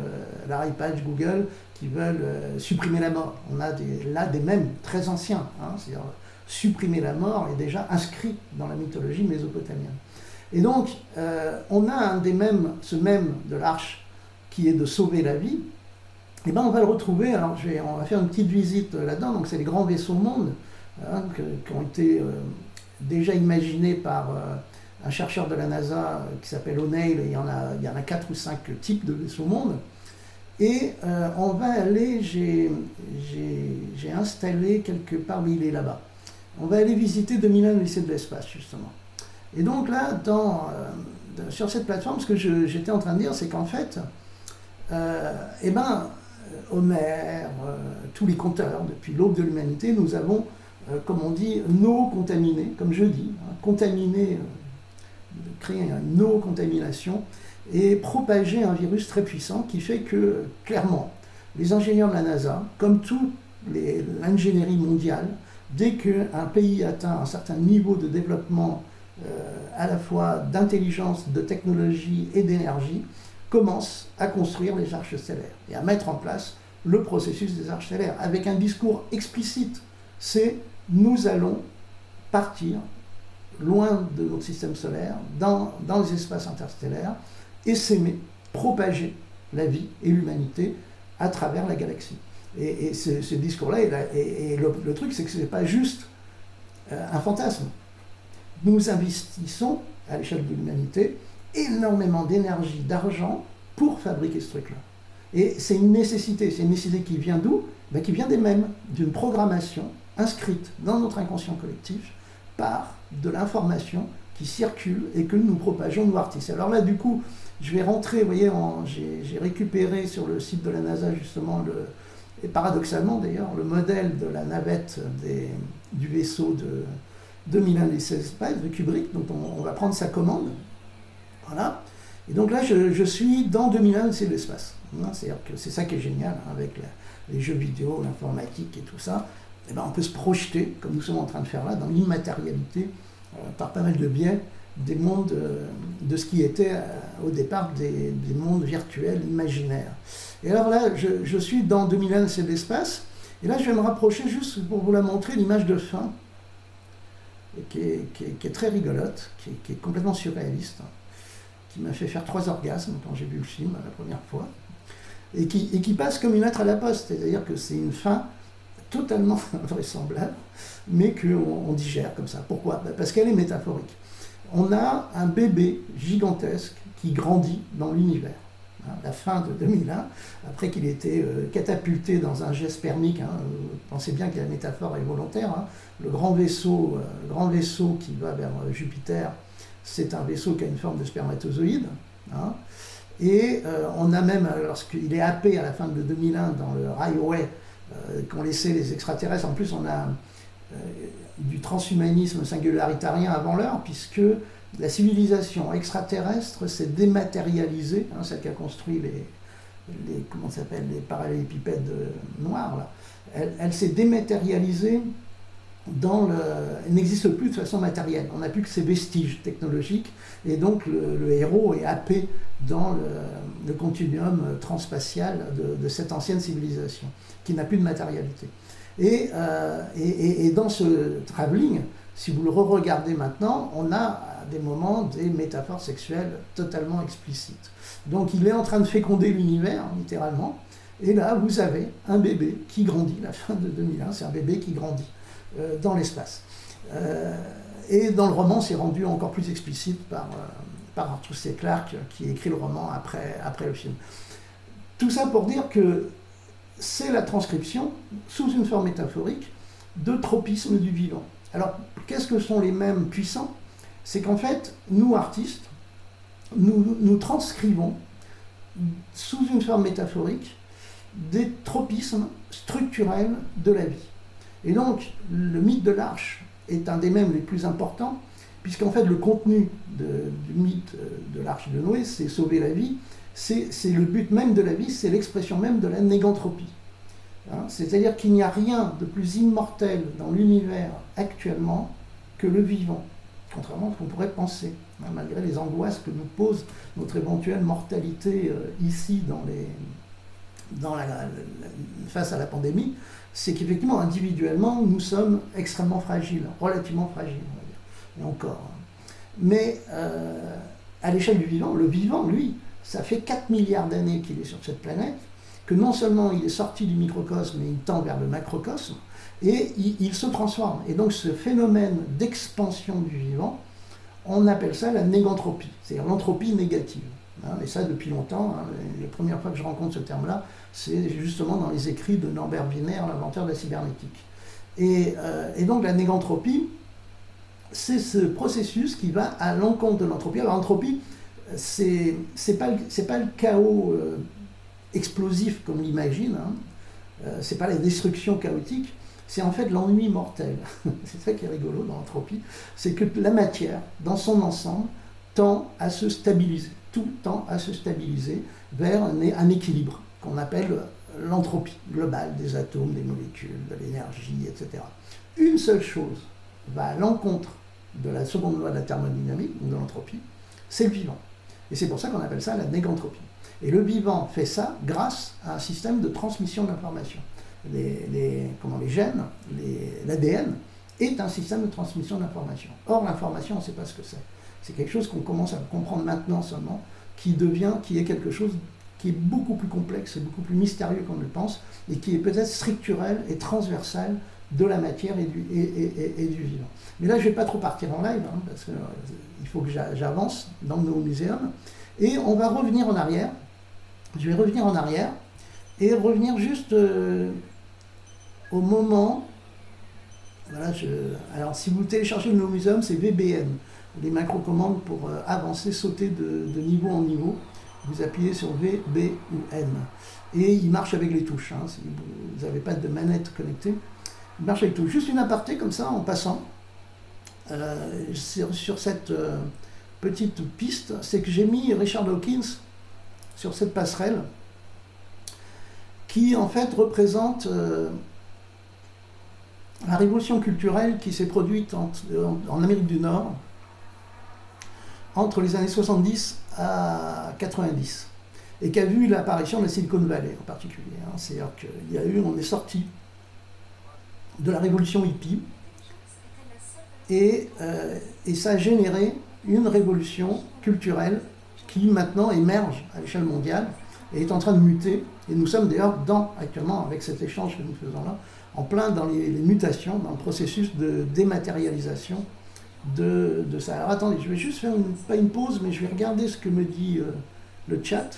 Larry Page, Google, qui veulent supprimer la mort. On a là des mèmes très anciens, c'est-à-dire supprimer la mort est déjà inscrit dans la mythologie mésopotamienne. Et donc on a un des mèmes, ce mème de l'arche qui est de sauver la vie. Et ben on va le retrouver. Alors on va faire une petite visite là-dedans. Donc c'est les grands vaisseaux mondes qui ont été déjà imaginés par un chercheur de la NASA qui s'appelle O'Neill, et il y en a 4 ou 5 types de vaisseaux mondes. Et on va aller, j'ai installé quelque part, oui, il est là-bas. On va aller visiter 2001, le lycée de l'espace, justement. Et donc là, sur cette plateforme, ce que j'étais en train de dire, c'est qu'en fait, Homère, tous les conteurs, depuis l'aube de l'humanité, nous avons, comme on dit, no-contaminés, comme je dis, contaminés, créer une no-contamination et propager un virus très puissant qui fait que, clairement, les ingénieurs de la NASA, comme toute l'ingénierie mondiale, dès qu'un pays atteint un certain niveau de développement à la fois d'intelligence, de technologie et d'énergie, commencent à construire les arches stellaires et à mettre en place le processus des arches stellaires avec un discours explicite. C'est « nous allons partir loin de notre système solaire, dans les espaces interstellaires, et s'aimer, propager la vie et l'humanité à travers la galaxie. » Et ce discours-là, le truc, c'est que ce n'est pas juste un fantasme. Nous investissons, à l'échelle de l'humanité, énormément d'énergie, d'argent pour fabriquer ce truc-là. Et c'est une nécessité qui vient d'où? Qui vient des mêmes, d'une programmation inscrite dans notre inconscient collectif par de l'information qui circule et que nous propageons, nous artistes. Alors là, du coup, je vais rentrer, vous voyez, j'ai récupéré sur le site de la NASA, justement, et paradoxalement d'ailleurs, le modèle de la navette du vaisseau de 2001 lycée de l'espace, de Kubrick, donc on va prendre sa commande. Voilà. Et donc là, je suis dans 2001 lycée de l'espace. C'est-à-dire que c'est ça qui est génial, avec les jeux vidéo, l'informatique et tout ça. Et on peut se projeter, comme nous sommes en train de faire là, dans l'immatérialité, par pas mal de biais, des mondes, de ce qui était au départ des mondes virtuels, imaginaires. Et alors là, je suis dans 2001 lycée de l'espace, et là je vais me rapprocher juste pour vous la montrer, l'image de fin. qui est très rigolote, qui est complètement surréaliste, qui m'a fait faire 3 orgasmes quand j'ai vu le film la première fois, et qui passe comme une lettre à la poste, c'est-à-dire que c'est une fin totalement invraisemblable, mais qu'on digère comme ça. Pourquoi? Parce qu'elle est métaphorique. On a un bébé gigantesque qui grandit dans l'univers. La fin de 2001, après qu'il ait été catapulté dans un jet spermique, pensez bien que la métaphore est volontaire, le grand vaisseau qui va vers Jupiter, c'est un vaisseau qui a une forme de spermatozoïde, et on a même, lorsqu'il est happé à la fin de 2001 dans le highway qu'ont laissé les extraterrestres, en plus on a du transhumanisme singularitarien avant l'heure, puisque la civilisation extraterrestre s'est dématérialisée, celle qui a construit comment ça s'appelle, les parallélépipèdes noirs, là. Elle s'est dématérialisée elle n'existe plus de façon matérielle. On n'a plus que ses vestiges technologiques, et donc le héros est happé dans le continuum transspatial de cette ancienne civilisation, qui n'a plus de matérialité. Et dans ce travelling, si vous le re-regardez maintenant, on a à des moments des métaphores sexuelles totalement explicites. Donc il est en train de féconder l'univers, littéralement, et là vous avez un bébé qui grandit, la fin de 2001, c'est un bébé qui grandit dans l'espace. Et dans le roman, c'est rendu encore plus explicite par Arthur C. Clarke, qui écrit le roman après le film. Tout ça pour dire que c'est la transcription, sous une forme métaphorique, de tropisme du vivant. Alors, qu'est-ce que sont les mêmes puissants? C'est qu'en fait, nous, artistes, nous transcrivons, sous une forme métaphorique, des tropismes structurels de la vie. Et donc, le mythe de l'arche est un des mêmes les plus importants, puisqu'en fait, le contenu du mythe de l'arche de Noé, c'est sauver la vie, c'est le but même de la vie, c'est l'expression même de la négantropie. C'est-à-dire qu'il n'y a rien de plus immortel dans l'univers actuellement que le vivant, contrairement à ce qu'on pourrait penser, malgré les angoisses que nous pose notre éventuelle mortalité ici face à la pandémie. C'est qu'effectivement, individuellement, nous sommes extrêmement fragiles, relativement fragiles, on va dire, et encore. Mais à l'échelle du vivant, le vivant, lui, ça fait 4 milliards d'années qu'il est sur cette planète, que non seulement il est sorti du microcosme, mais il tend vers le macrocosme, et il se transforme. Et donc ce phénomène d'expansion du vivant, on appelle ça la négantropie, c'est-à-dire l'entropie négative. Et ça depuis longtemps, les premières fois que je rencontre ce terme-là, c'est justement dans les écrits de Norbert Wiener, l'inventeur de la cybernétique. Et donc la négantropie, c'est ce processus qui va à l'encontre de l'entropie. Alors l'entropie, c'est pas le chaos explosif comme l'imagine, c'est pas la destruction chaotique, c'est en fait l'ennui mortel. C'est ça qui est rigolo dans l'entropie, c'est que la matière, dans son ensemble, tend à se stabiliser. Tout tend à se stabiliser vers un équilibre qu'on appelle l'entropie globale des atomes, des molécules, de l'énergie, etc. Une seule chose va à l'encontre de la seconde loi de la thermodynamique, ou de l'entropie, c'est le vivant. Et c'est pour ça qu'on appelle ça la négantropie. Et le vivant fait ça grâce à un système de transmission d'informations. Les gènes, l'ADN, est un système de transmission d'informations. Or, l'information, on ne sait pas ce que c'est. C'est quelque chose qu'on commence à comprendre maintenant seulement, qui est quelque chose qui est beaucoup plus complexe et beaucoup plus mystérieux qu'on ne le pense, et qui est peut-être structurel et transversal de la matière et du vivant. Mais là, je ne vais pas trop partir en live, parce qu'il faut que j'avance dans nos muséums, et on va revenir en arrière. Je vais revenir en arrière, et revenir juste au moment... Voilà, alors, si vous téléchargez le Muséum, c'est VBN, les macro-commandes pour avancer, sauter de niveau en niveau. Vous appuyez sur V, B ou N. Et il marche avec les touches. Si vous n'avez pas de manette connectée, il marche avec les touches. Juste une aparté comme ça, en passant, sur cette petite piste, c'est que j'ai mis Richard Dawkins sur cette passerelle qui, en fait, représente la révolution culturelle qui s'est produite en Amérique du Nord entre les années 70 à 90 et qui a vu l'apparition de la Silicon Valley en particulier. C'est-à-dire qu'on est sorti de la révolution hippie et ça a généré une révolution culturelle qui maintenant émerge à l'échelle mondiale et est en train de muter. Et nous sommes d'ailleurs actuellement, avec cet échange que nous faisons là, en plein dans les mutations, dans le processus de dématérialisation de ça. Alors attendez, je vais juste faire pas une pause, mais je vais regarder ce que me dit le chat,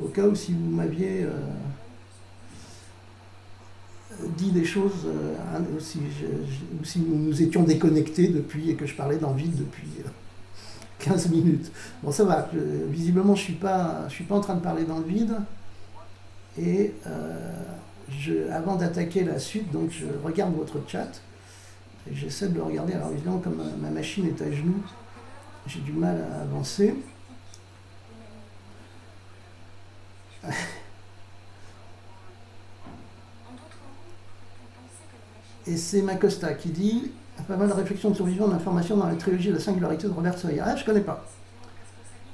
au cas où si vous m'aviez dit des choses, ou si nous étions déconnectés depuis et que je parlais dans le vide depuis 15 minutes. Bon, ça va, visiblement je suis pas en train de parler dans le vide, et avant d'attaquer la suite, donc je regarde votre chat, et j'essaie de le regarder. Alors évidemment, comme ma machine est à genoux, j'ai du mal à avancer. Et c'est Macosta qui dit « Pas mal de réflexions de survivants d'informations dans la trilogie de la singularité de Robert Sawyer. » Ah, je ne connais pas.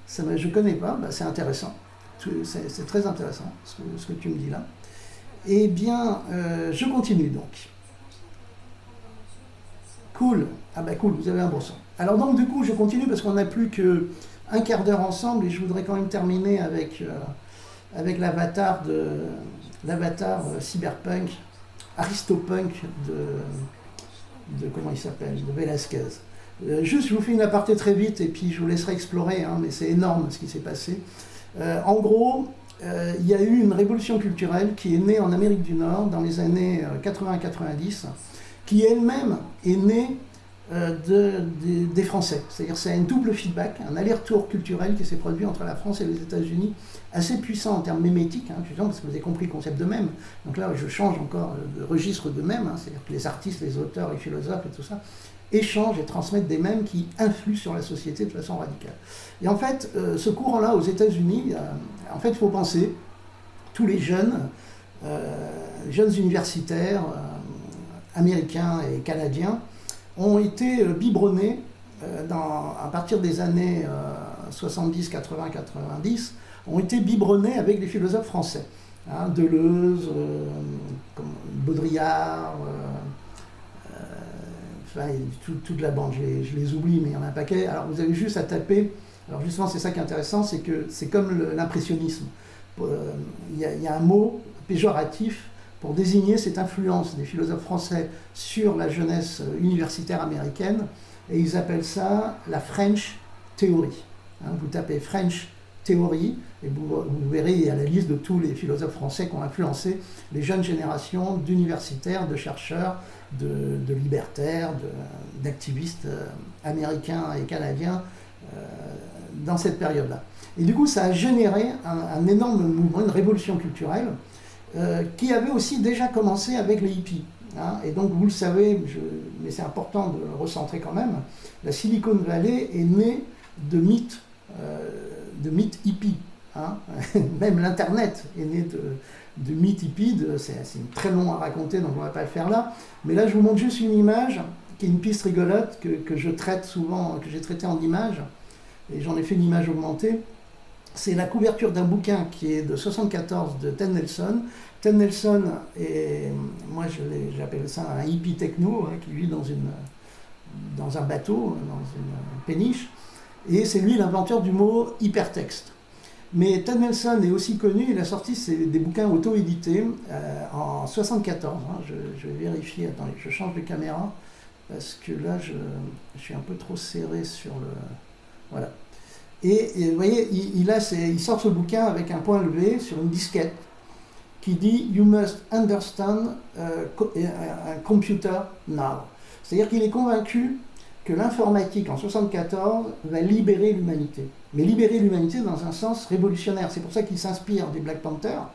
Je ne connais pas, bah, c'est intéressant. C'est très intéressant ce que tu me dis là. Eh bien, je continue donc. Cool. Ah bah cool, vous avez un bon son. Alors donc du coup, je continue parce qu'on n'a plus qu'un quart d'heure ensemble et je voudrais quand même terminer avec l'avatar cyberpunk, aristopunk de comment il s'appelle, de Velasquez. Juste, je vous fais une aparté très vite et puis je vous laisserai explorer, hein, mais c'est énorme ce qui s'est passé. En gros, il y a eu une révolution culturelle qui est née en Amérique du Nord dans les années 80-90, qui elle-même est née des Français. C'est-à-dire c'est un double feedback, un aller-retour culturel qui s'est produit entre la France et les États-Unis, assez puissant en termes mémétiques, hein, parce que vous avez compris le concept de mème. Donc là, je change encore de registre de mème, hein, c'est-à-dire que les artistes, les auteurs, les philosophes et tout ça échangent et transmettent des mèmes qui influent sur la société de façon radicale. Et en fait, ce courant-là aux États-Unis, en fait, il faut penser, tous les jeunes universitaires américains et canadiens ont été biberonnés à partir des années 70, 80, 90, ont été biberonnés avec les philosophes français. Hein, Deleuze, Baudrillard, toute la bande, je les oublie, mais il y en a un paquet. Alors vous avez juste à taper, alors justement c'est ça qui est intéressant, c'est que c'est comme l'impressionnisme. Il y a un mot péjoratif pour désigner cette influence des philosophes français sur la jeunesse universitaire américaine, et ils appellent ça la French Theory. Hein, vous tapez French Theory, et vous verrez, il y a la liste de tous les philosophes français qui ont influencé les jeunes générations d'universitaires, de chercheurs, de libertaires, d'activistes américains et canadiens dans cette période-là. Et du coup, ça a généré un énorme mouvement, une révolution culturelle, qui avait aussi déjà commencé avec les hippies. Hein. Et donc, vous le savez, mais c'est important de le recentrer quand même, la Silicon Valley est née de mythes hippies. Hein. Même l'Internet est né de mythes hippies, c'est très long à raconter, donc on ne va pas le faire là. Mais là, je vous montre juste une image, qui est une piste rigolote, que je traite souvent, que j'ai traité en image, et j'en ai fait une image augmentée. C'est la couverture d'un bouquin qui est de 1974 de Ted Nelson. Ted Nelson est, moi j'appelle ça un hippie techno, hein, qui vit dans un bateau, dans une péniche, et c'est lui l'inventeur du mot hypertexte. Mais Ted Nelson est aussi connu, il a sorti des bouquins auto-édités en 1974. Hein, je vais vérifier, attendez, je change de caméra, parce que là je suis un peu trop serré sur le... Voilà. Et vous voyez, il sort ce bouquin avec un point levé sur une disquette qui dit « You must understand a computer now ». C'est-à-dire qu'il est convaincu que l'informatique en 1974 va libérer l'humanité. Mais libérer l'humanité dans un sens révolutionnaire. C'est pour ça qu'il s'inspire des Black Panthers,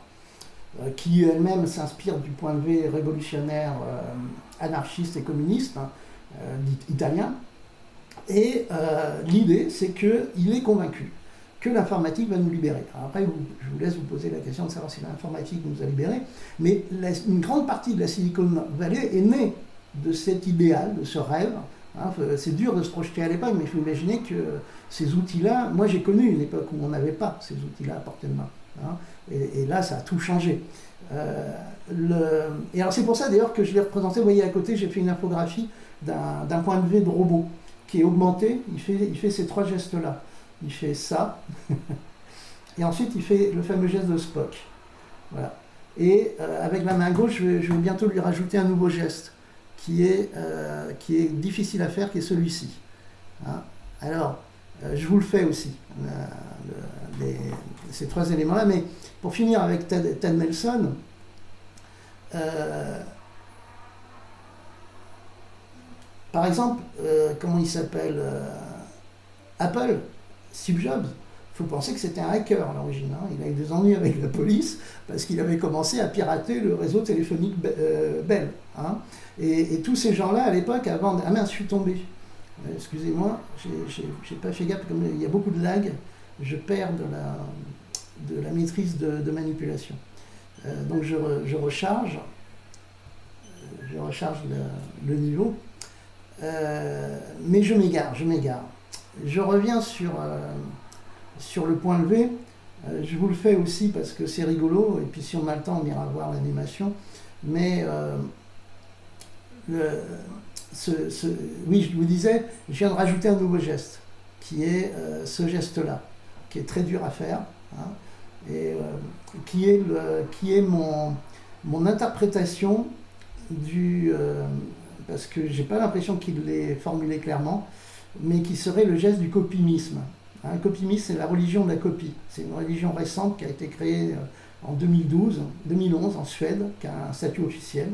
qui elles-mêmes s'inspirent du point de vue révolutionnaire anarchiste et communiste, hein, italien. Et l'idée, c'est qu'il est convaincu que l'informatique va nous libérer. Alors après, je vous laisse vous poser la question de savoir si l'informatique nous a libérés, mais une grande partie de la Silicon Valley est née de cet idéal, de ce rêve. Hein, c'est dur de se projeter à l'époque, mais il faut imaginer que ces outils-là, moi j'ai connu une époque où on n'avait pas ces outils-là à portée de main. hein. Et là, ça a tout changé. Et alors c'est pour ça d'ailleurs que je l'ai représenté, vous voyez à côté, j'ai fait une infographie d'un point de vue de robot qui est augmenté, il fait ces 3 gestes-là. Il fait ça, et ensuite il fait le fameux geste de Spock. Voilà. Et avec la main gauche, je vais bientôt lui rajouter un nouveau geste qui est difficile à faire, qui est celui-ci. Hein. Alors, je vous le fais aussi, ces 3 éléments-là, mais pour finir avec Ted Nelson, par exemple, comment il s'appelle, Apple, Steve Jobs, il faut penser que c'était un hacker à l'origine. Hein. Il a eu des ennuis avec la police parce qu'il avait commencé à pirater le réseau téléphonique Bell. Hein. Et tous ces gens-là, à l'époque, avant... Ah mince, je suis tombé. Excusez-moi, j'ai pas fait gaffe, comme il y a beaucoup de lag, je perds de la maîtrise de manipulation. Donc je recharge le niveau, mais je m'égare. Je reviens sur le point levé. Je vous le fais aussi parce que c'est rigolo, et puis si on a le temps, on ira voir l'animation. Mais oui, je vous disais, je viens de rajouter un nouveau geste, qui est ce geste-là, qui est très dur à faire, hein, et qui est mon interprétation parce que j'ai pas l'impression qu'il l'ait formulé clairement, mais qui serait le geste du copimisme. Un copimisme, c'est la religion de la copie. C'est une religion récente qui a été créée en 2011 en Suède, qui a un statut officiel.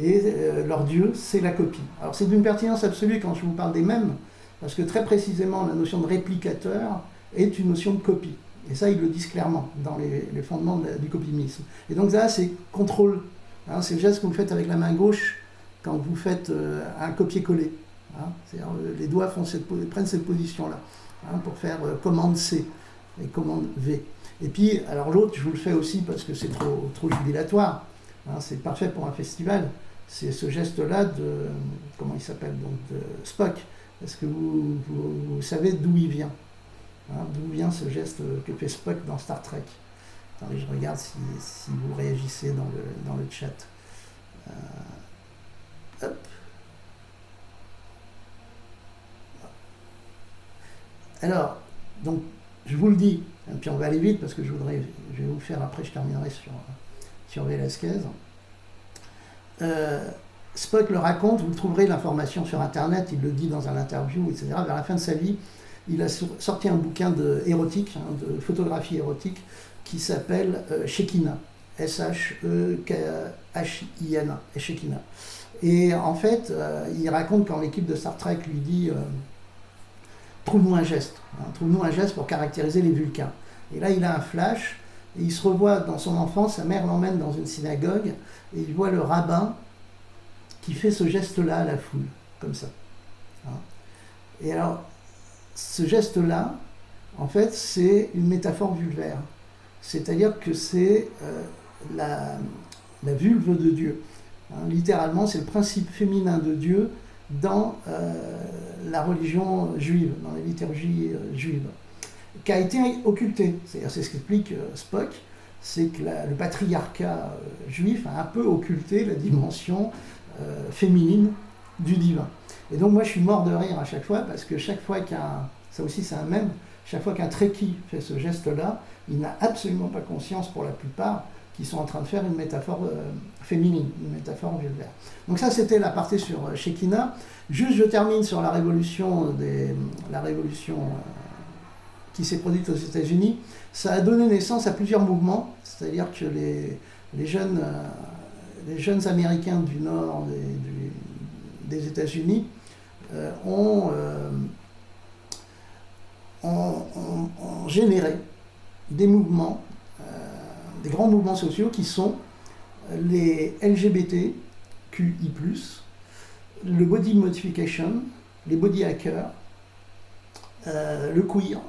Et leur dieu, c'est la copie. Alors c'est d'une pertinence absolue quand je vous parle des mèmes, parce que très précisément, la notion de réplicateur est une notion de copie. Et ça, ils le disent clairement dans les fondements du copimisme. Et donc là, c'est contrôle. Hein, c'est le geste que vous faites avec la main gauche quand vous faites un copier-coller. Hein, c'est-à-dire les doigts prennent cette position-là, hein, pour faire commande C et commande V. Et puis, alors l'autre, je vous le fais aussi parce que c'est trop jubilatoire. Hein, c'est parfait pour un festival. C'est ce geste-là de, comment il s'appelle, donc de Spock. Est-ce que vous savez d'où il vient, hein, d'où vient ce geste que fait Spock dans Star Trek? Attendez, je regarde si vous réagissez dans le chat. Hop. Alors, donc, je vous le dis, et puis on va aller vite parce que je vais vous faire, après je terminerai sur Velasquez. Spock le raconte, vous trouverez l'information sur Internet, il le dit dans un interview, etc. Vers la fin de sa vie, il a sorti un bouquin érotique, hein, de photographie érotique, qui s'appelle Shekinah, S-H-E-K-H-I-N-A, Shekinah. Et en fait, il raconte quand l'équipe de Star Trek lui dit trouve-nous un geste, hein, trouve-nous un geste pour caractériser les Vulcains. Et là, il a un flash, et il se revoit dans son enfance, sa mère l'emmène dans une synagogue, et il voit le rabbin qui fait ce geste-là à la foule, comme ça. Hein. Et alors, ce geste-là, en fait, c'est une métaphore vulvaire. C'est-à-dire que c'est la vulve de Dieu. Hein, littéralement, c'est le principe féminin de Dieu dans la religion juive, dans les liturgies juives, qui a été occulté. C'est ce qu'explique Spock, c'est que le patriarcat juif a un peu occulté la dimension féminine du divin. Et donc moi je suis mort de rire à chaque fois, parce que chaque fois ça aussi c'est un mème, chaque fois qu'un Trekkie fait ce geste-là, il n'a absolument pas conscience, pour la plupart, qu'ils sont en train de faire une métaphore féminine, une métaphore vulvaire. Donc ça, c'était la partie sur Shekinah. Juste, je termine sur la révolution qui s'est produite aux États-Unis. Ça a donné naissance à plusieurs mouvements, c'est-à-dire que les jeunes Américains du nord des États-Unis ont généré des mouvements, des grands mouvements sociaux qui sont les LGBTQI+, le body modification, les body hackers, le queer,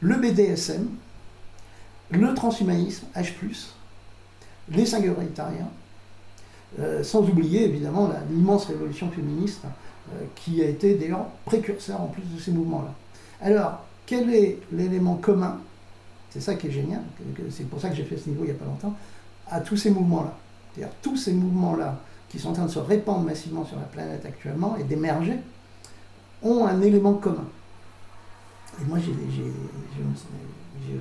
le BDSM, le transhumanisme, H+, les singulatariens, sans oublier évidemment l'immense révolution féministe qui a été d'ailleurs précurseur en plus de ces mouvements-là. Alors, quel est l'élément commun c'est ça qui est génial, c'est pour ça que j'ai fait ce niveau il n'y a pas longtemps, à tous ces mouvements-là. C'est-à-dire tous ces mouvements-là qui sont en train de se répandre massivement sur la planète actuellement et d'émerger, ont un élément commun. Et moi, j'ai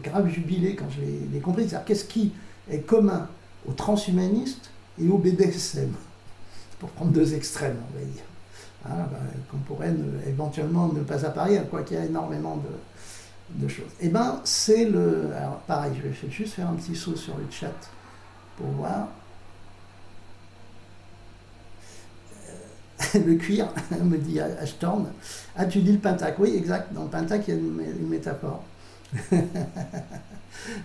grave jubilé quand je l'ai compris. C'est-à-dire, qu'est-ce qui est commun aux transhumanistes et au BDSM? Pour prendre deux extrêmes, on va dire. Hein, qu'on pourrait éventuellement ne pas apparaître, quoi qu'il y a énormément de choses. Et bien, c'est le... Alors, pareil, je vais juste faire un petit saut sur le chat pour voir. Le cuir, me dit Ashtorn. Ah, tu dis le pentacle. Oui, exact. Dans le pentacle, il y a une métaphore.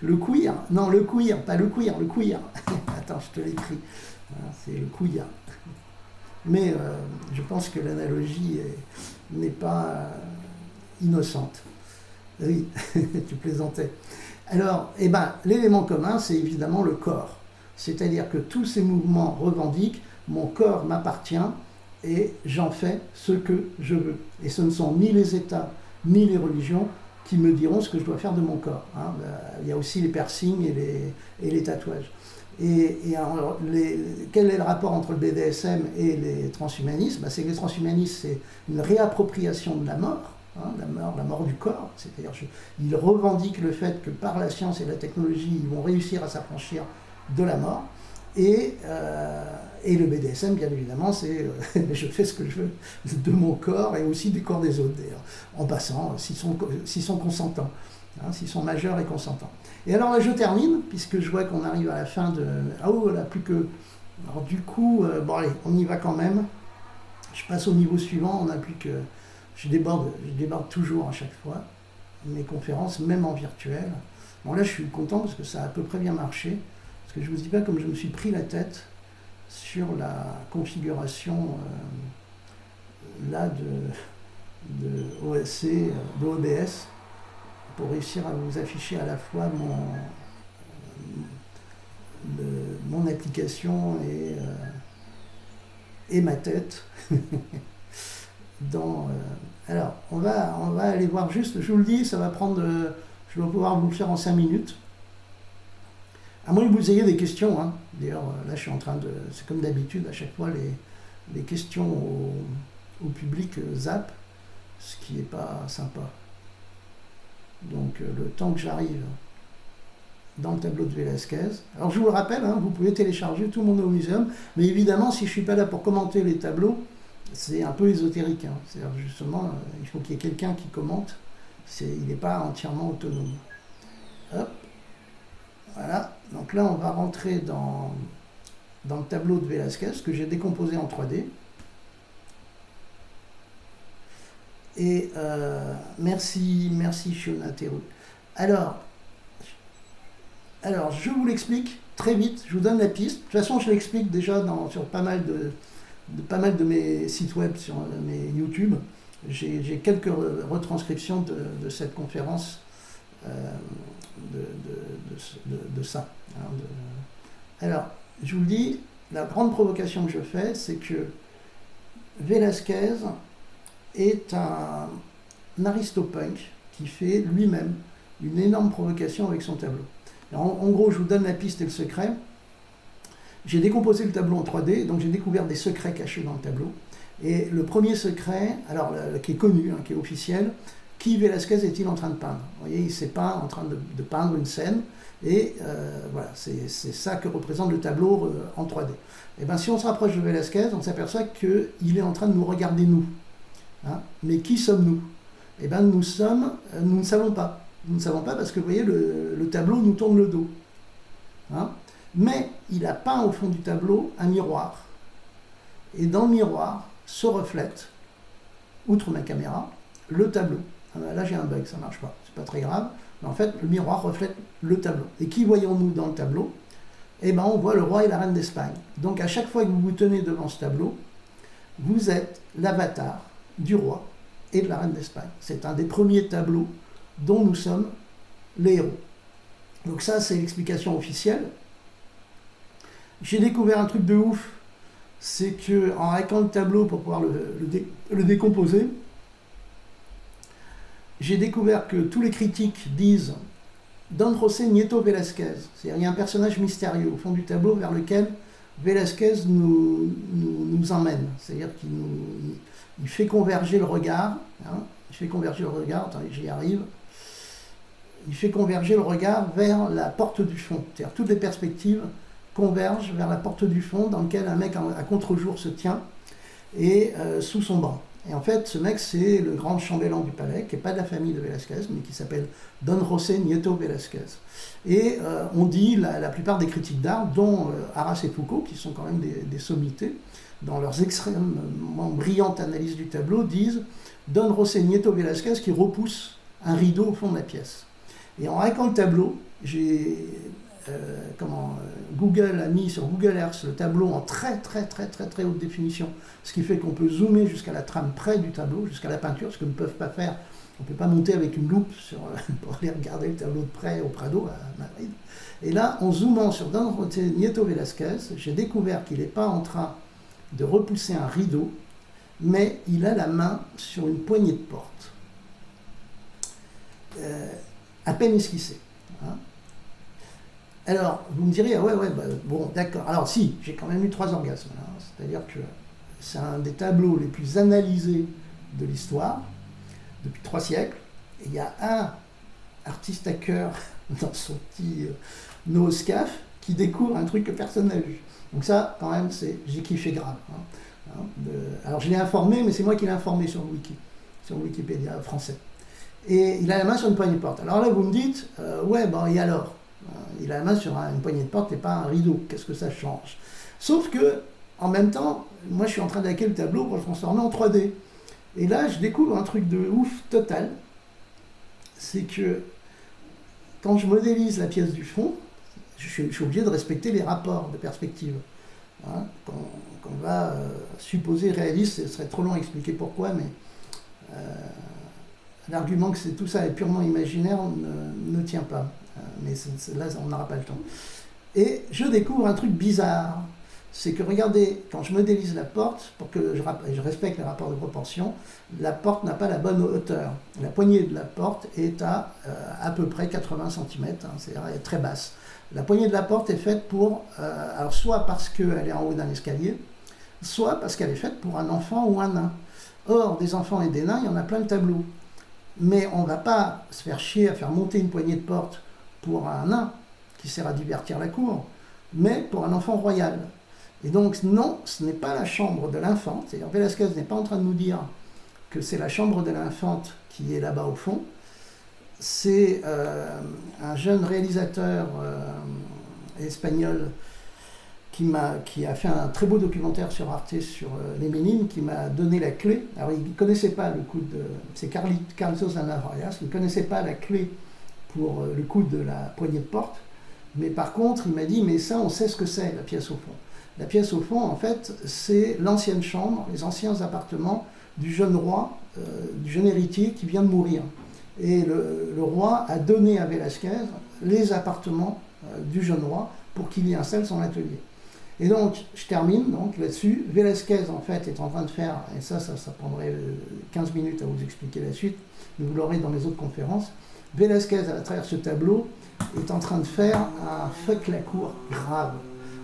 Le cuir. Non, le cuir, pas le cuir, le cuir. Attends, je te l'écris. Voilà, c'est le cuir. Mais je pense que l'analogie n'est pas innocente. Oui, tu plaisantais. Alors, eh ben, l'élément commun, c'est évidemment le corps. C'est-à-dire que tous ces mouvements revendiquent, mon corps m'appartient, et j'en fais ce que je veux. Et ce ne sont ni les États, ni les religions qui me diront ce que je dois faire de mon corps. Hein. Il y a aussi les piercings et les tatouages. Et alors, quel est le rapport entre le BDSM et les transhumanismes? C'est que les transhumanistes, c'est une réappropriation de la mort, hein, la mort du corps. C'est-à-dire qu'ils revendiquent le fait que par la science et la technologie, ils vont réussir à s'affranchir de la mort. Et le BDSM, bien évidemment, c'est je fais ce que je veux de mon corps et aussi du corps des autres, d'ailleurs, en passant, s'ils sont consentants, hein, s'ils sont majeurs et consentants. Et alors là, je termine, puisque je vois qu'on arrive à la fin de... Ah oh, là, plus que... Alors du coup, bon allez, on y va quand même. Je passe au niveau suivant, on n'a plus que... Je déborde toujours à chaque fois, mes conférences, même en virtuel. Bon là, je suis content parce que ça a à peu près bien marché. Parce que je ne vous dis pas comme je me suis pris la tête sur la configuration là de OSC, d'OBS, pour réussir à vous afficher à la fois mon application et ma tête. Alors, on va aller voir juste, je vous le dis, ça va prendre, je vais pouvoir vous le faire en 5 minutes. À moins que vous ayez des questions, hein. D'ailleurs, là, je suis en train de... C'est comme d'habitude, à chaque fois, les questions au public zappent, ce qui n'est pas sympa. Donc, le temps que j'arrive dans le tableau de Velázquez... Alors, je vous le rappelle, hein, vous pouvez télécharger Tout le monde au muséum, mais évidemment, si je ne suis pas là pour commenter les tableaux, c'est un peu ésotérique. Hein. C'est-à-dire, justement, il faut qu'il y ait quelqu'un qui commente. Il n'est pas entièrement autonome. Hop. Voilà, donc là on va rentrer dans le tableau de Velázquez que j'ai décomposé en 3D. Et merci Fiona Theroux. Alors, je vous l'explique très vite, je vous donne la piste. De toute façon, je l'explique déjà sur pas mal de mes sites web, sur mes YouTube. J'ai quelques retranscriptions de cette conférence. De ça. Hein, Alors, je vous le dis, la grande provocation que je fais, c'est que Velázquez est un aristopunk qui fait lui-même une énorme provocation avec son tableau. Alors, en gros, je vous donne la piste et le secret. J'ai décomposé le tableau en 3D, donc j'ai découvert des secrets cachés dans le tableau. Et le premier secret, alors qui est connu, hein, qui est officiel, qui Velázquez est-il en train de peindre? Vous voyez, il s'est peint en train de peindre une scène, et voilà, c'est ça que représente le tableau en 3D. Et bien, si on se rapproche de Velázquez, on s'aperçoit qu'il est en train de nous regarder nous. Hein? Mais qui sommes-nous? Eh bien, nous ne savons pas. Nous ne savons pas parce que, vous voyez, le tableau nous tourne le dos. Hein? Mais il a peint au fond du tableau un miroir. Et dans le miroir se reflète, outre ma caméra, le tableau. Là, j'ai un bug, ça ne marche pas. C'est pas très grave. Mais en fait, le miroir reflète le tableau. Et qui voyons-nous dans le tableau? Eh bien, on voit le roi et la reine d'Espagne. Donc, à chaque fois que vous vous tenez devant ce tableau, vous êtes l'avatar du roi et de la reine d'Espagne. C'est un des premiers tableaux dont nous sommes les héros. Donc ça, c'est l'explication officielle. J'ai découvert un truc de ouf, c'est qu'en hackant le tableau pour pouvoir le décomposer, j'ai découvert que tous les critiques disent Don José Nieto Velázquez. C'est-à-dire il y a un personnage mystérieux au fond du tableau vers lequel Velázquez nous emmène. C'est-à-dire il fait converger le regard. Hein, il fait converger le regard, attendez, j'y arrive. Il fait converger le regard vers la porte du fond. C'est-à-dire toutes les perspectives convergent vers la porte du fond dans laquelle un mec à contre-jour se tient et sous son banc. Et en fait, ce mec, c'est le grand chambellan du palais, qui n'est pas de la famille de Velázquez, mais qui s'appelle Don José Nieto Velázquez. Et on dit, la plupart des critiques d'art, dont Arras et Foucault, qui sont quand même des sommités, dans leurs extrêmement brillantes analyses du tableau, disent Don José Nieto Velázquez qui repousse un rideau au fond de la pièce. Et en hackant le tableau, Google a mis sur Google Earth le tableau en très haute définition, ce qui fait qu'on peut zoomer jusqu'à la trame près du tableau, jusqu'à la peinture, ce que ne peuvent pas faire. On ne peut pas monter avec une loupe pour aller regarder le tableau de près au Prado à Madrid. Et là, en zoomant sur Don José Nieto Velázquez, j'ai découvert qu'il n'est pas en train de repousser un rideau, mais il a la main sur une poignée de porte, à peine esquissée. Hein. Alors, vous me direz, ah ouais, bon, d'accord. Alors si, j'ai quand même eu 3 orgasmes. Hein. C'est-à-dire que c'est un des tableaux les plus analysés de l'histoire, depuis 3 siècles. Et il y a un artiste à cœur dans son petit Nooscaf qui découvre un truc que personne n'a vu. Donc ça, quand même, j'ai kiffé grave. Hein. Alors je l'ai informé, mais c'est moi qui l'ai informé sur le Wikipédia français. Et il a la main sur une poignée de porte. Alors là, vous me dites, ouais, bon, et alors ? Il a la main sur une poignée de porte et pas un rideau. Qu'est-ce que ça change? Sauf que, en même temps, moi je suis en train d'hacker le tableau pour le transformer en 3D. Et là, je découvre un truc de ouf total. C'est que quand je modélise la pièce du fond, je suis obligé de respecter les rapports de perspective. Hein, qu'on va supposer réaliste, ce serait trop long à expliquer pourquoi, mais l'argument que tout ça est purement imaginaire ne tient pas. Mais là, on n'aura pas le temps. Et je découvre un truc bizarre. C'est que, regardez, quand je modélise la porte, pour que je respecte les rapports de proportion, la porte n'a pas la bonne hauteur. La poignée de la porte est à peu près 80 cm, hein, c'est-à-dire elle est très basse. La poignée de la porte est faite pour, alors soit parce qu'elle est en haut d'un escalier, soit parce qu'elle est faite pour un enfant ou un nain. Or, des enfants et des nains, il y en a plein de tableaux. Mais on ne va pas se faire chier à faire monter une poignée de porte pour un nain qui sert à divertir la cour, mais pour un enfant royal. Et donc non, ce n'est pas la chambre de l'infante, c'est-à-dire Velázquez n'est pas en train de nous dire que c'est la chambre de l'infante qui est là-bas au fond, c'est un jeune réalisateur espagnol qui a fait un très beau documentaire sur Arte sur les Ménines, qui m'a donné la clé. Alors il ne connaissait pas le coup de... C'est Carlos Anarrias, il ne connaissait pas la clé pour le coup de la poignée de porte, mais par contre il m'a dit, mais ça on sait ce que c'est, la pièce au fond. La pièce au fond, en fait, c'est l'ancienne chambre, les anciens appartements du jeune roi, du jeune héritier qui vient de mourir. Et le roi a donné à Velázquez les appartements du jeune roi pour qu'il y installe son atelier. Et donc, je termine donc là-dessus. Velázquez, en fait, est en train de faire, et ça prendrait 15 minutes à vous expliquer la suite, mais vous l'aurez dans mes autres conférences. Velázquez, à travers ce tableau, est en train de faire un fuck la cour grave.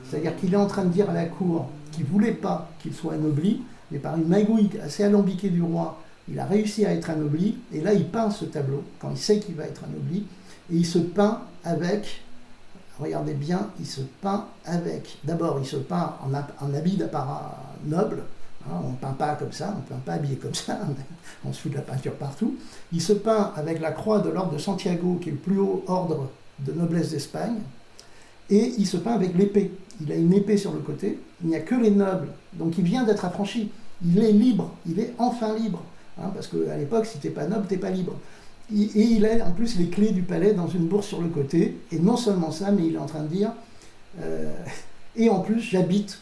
C'est-à-dire qu'il est en train de dire à la cour qu'il ne voulait pas qu'il soit anobli, mais par une magouille assez alambiquée du roi, il a réussi à être anobli, et là il peint ce tableau, quand il sait qu'il va être anobli, et il se peint avec, regardez bien, il se peint avec, d'abord il se peint en habit d'apparat noble, hein, on ne peint pas comme ça, on ne peint pas habillé comme ça, on se fout de la peinture partout, il se peint avec la croix de l'ordre de Santiago, qui est le plus haut ordre de noblesse d'Espagne, et il se peint avec l'épée. Il a une épée sur le côté, il n'y a que les nobles, donc il vient d'être affranchi, il est libre, il est enfin libre, hein, parce qu'à l'époque, si t'es pas noble, t'es pas libre. Et il a en plus les clés du palais dans une bourse sur le côté, et non seulement ça, mais il est en train de dire, et en plus j'habite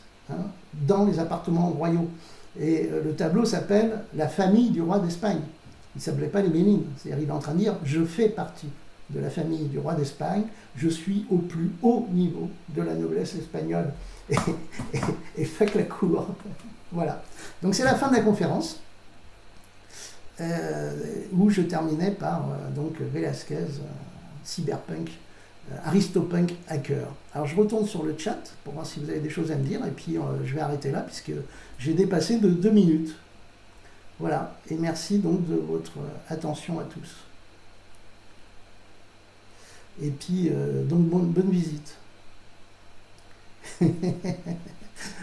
dans les appartements royaux. Et le tableau s'appelle « La famille du roi d'Espagne ». Il ne s'appelait pas les Ménines, c'est-à-dire il est en train de dire « Je fais partie de la famille du roi d'Espagne, je suis au plus haut niveau de la noblesse espagnole et fuck la cour ». Voilà. Donc c'est la fin de la conférence, où je terminais par donc Velázquez cyberpunk, aristopunk hacker. Alors je retourne sur le chat pour voir si vous avez des choses à me dire, et puis je vais arrêter là puisque j'ai dépassé de 2 minutes. Voilà, et merci donc de votre attention à tous. Et puis, donc bonne visite.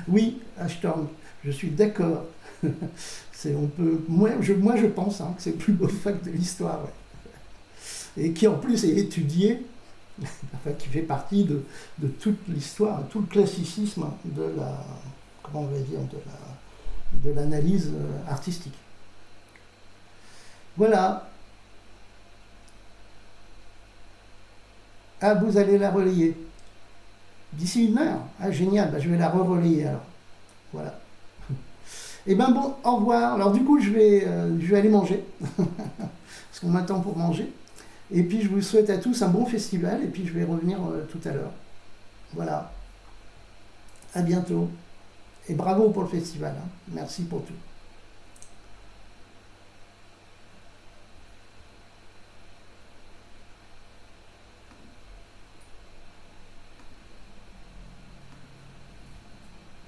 Oui, Ashton, je suis d'accord. Moi, je pense hein, que c'est le plus beau fact de l'histoire. Ouais. Et qui en plus est étudié, enfin, qui fait partie de toute l'histoire, tout le classicisme de la, comment on va dire, de l'analyse artistique. Voilà. Ah, vous allez la relayer. D'ici 1 heure. Ah, génial, bah, je vais la relayer alors. Voilà. Et ben bon, au revoir. Alors du coup, je vais aller manger. Parce qu'on m'attend pour manger. Et puis, je vous souhaite à tous un bon festival. Et puis, je vais revenir tout à l'heure. Voilà. À bientôt. Et bravo pour le festival. Hein. Merci pour tout.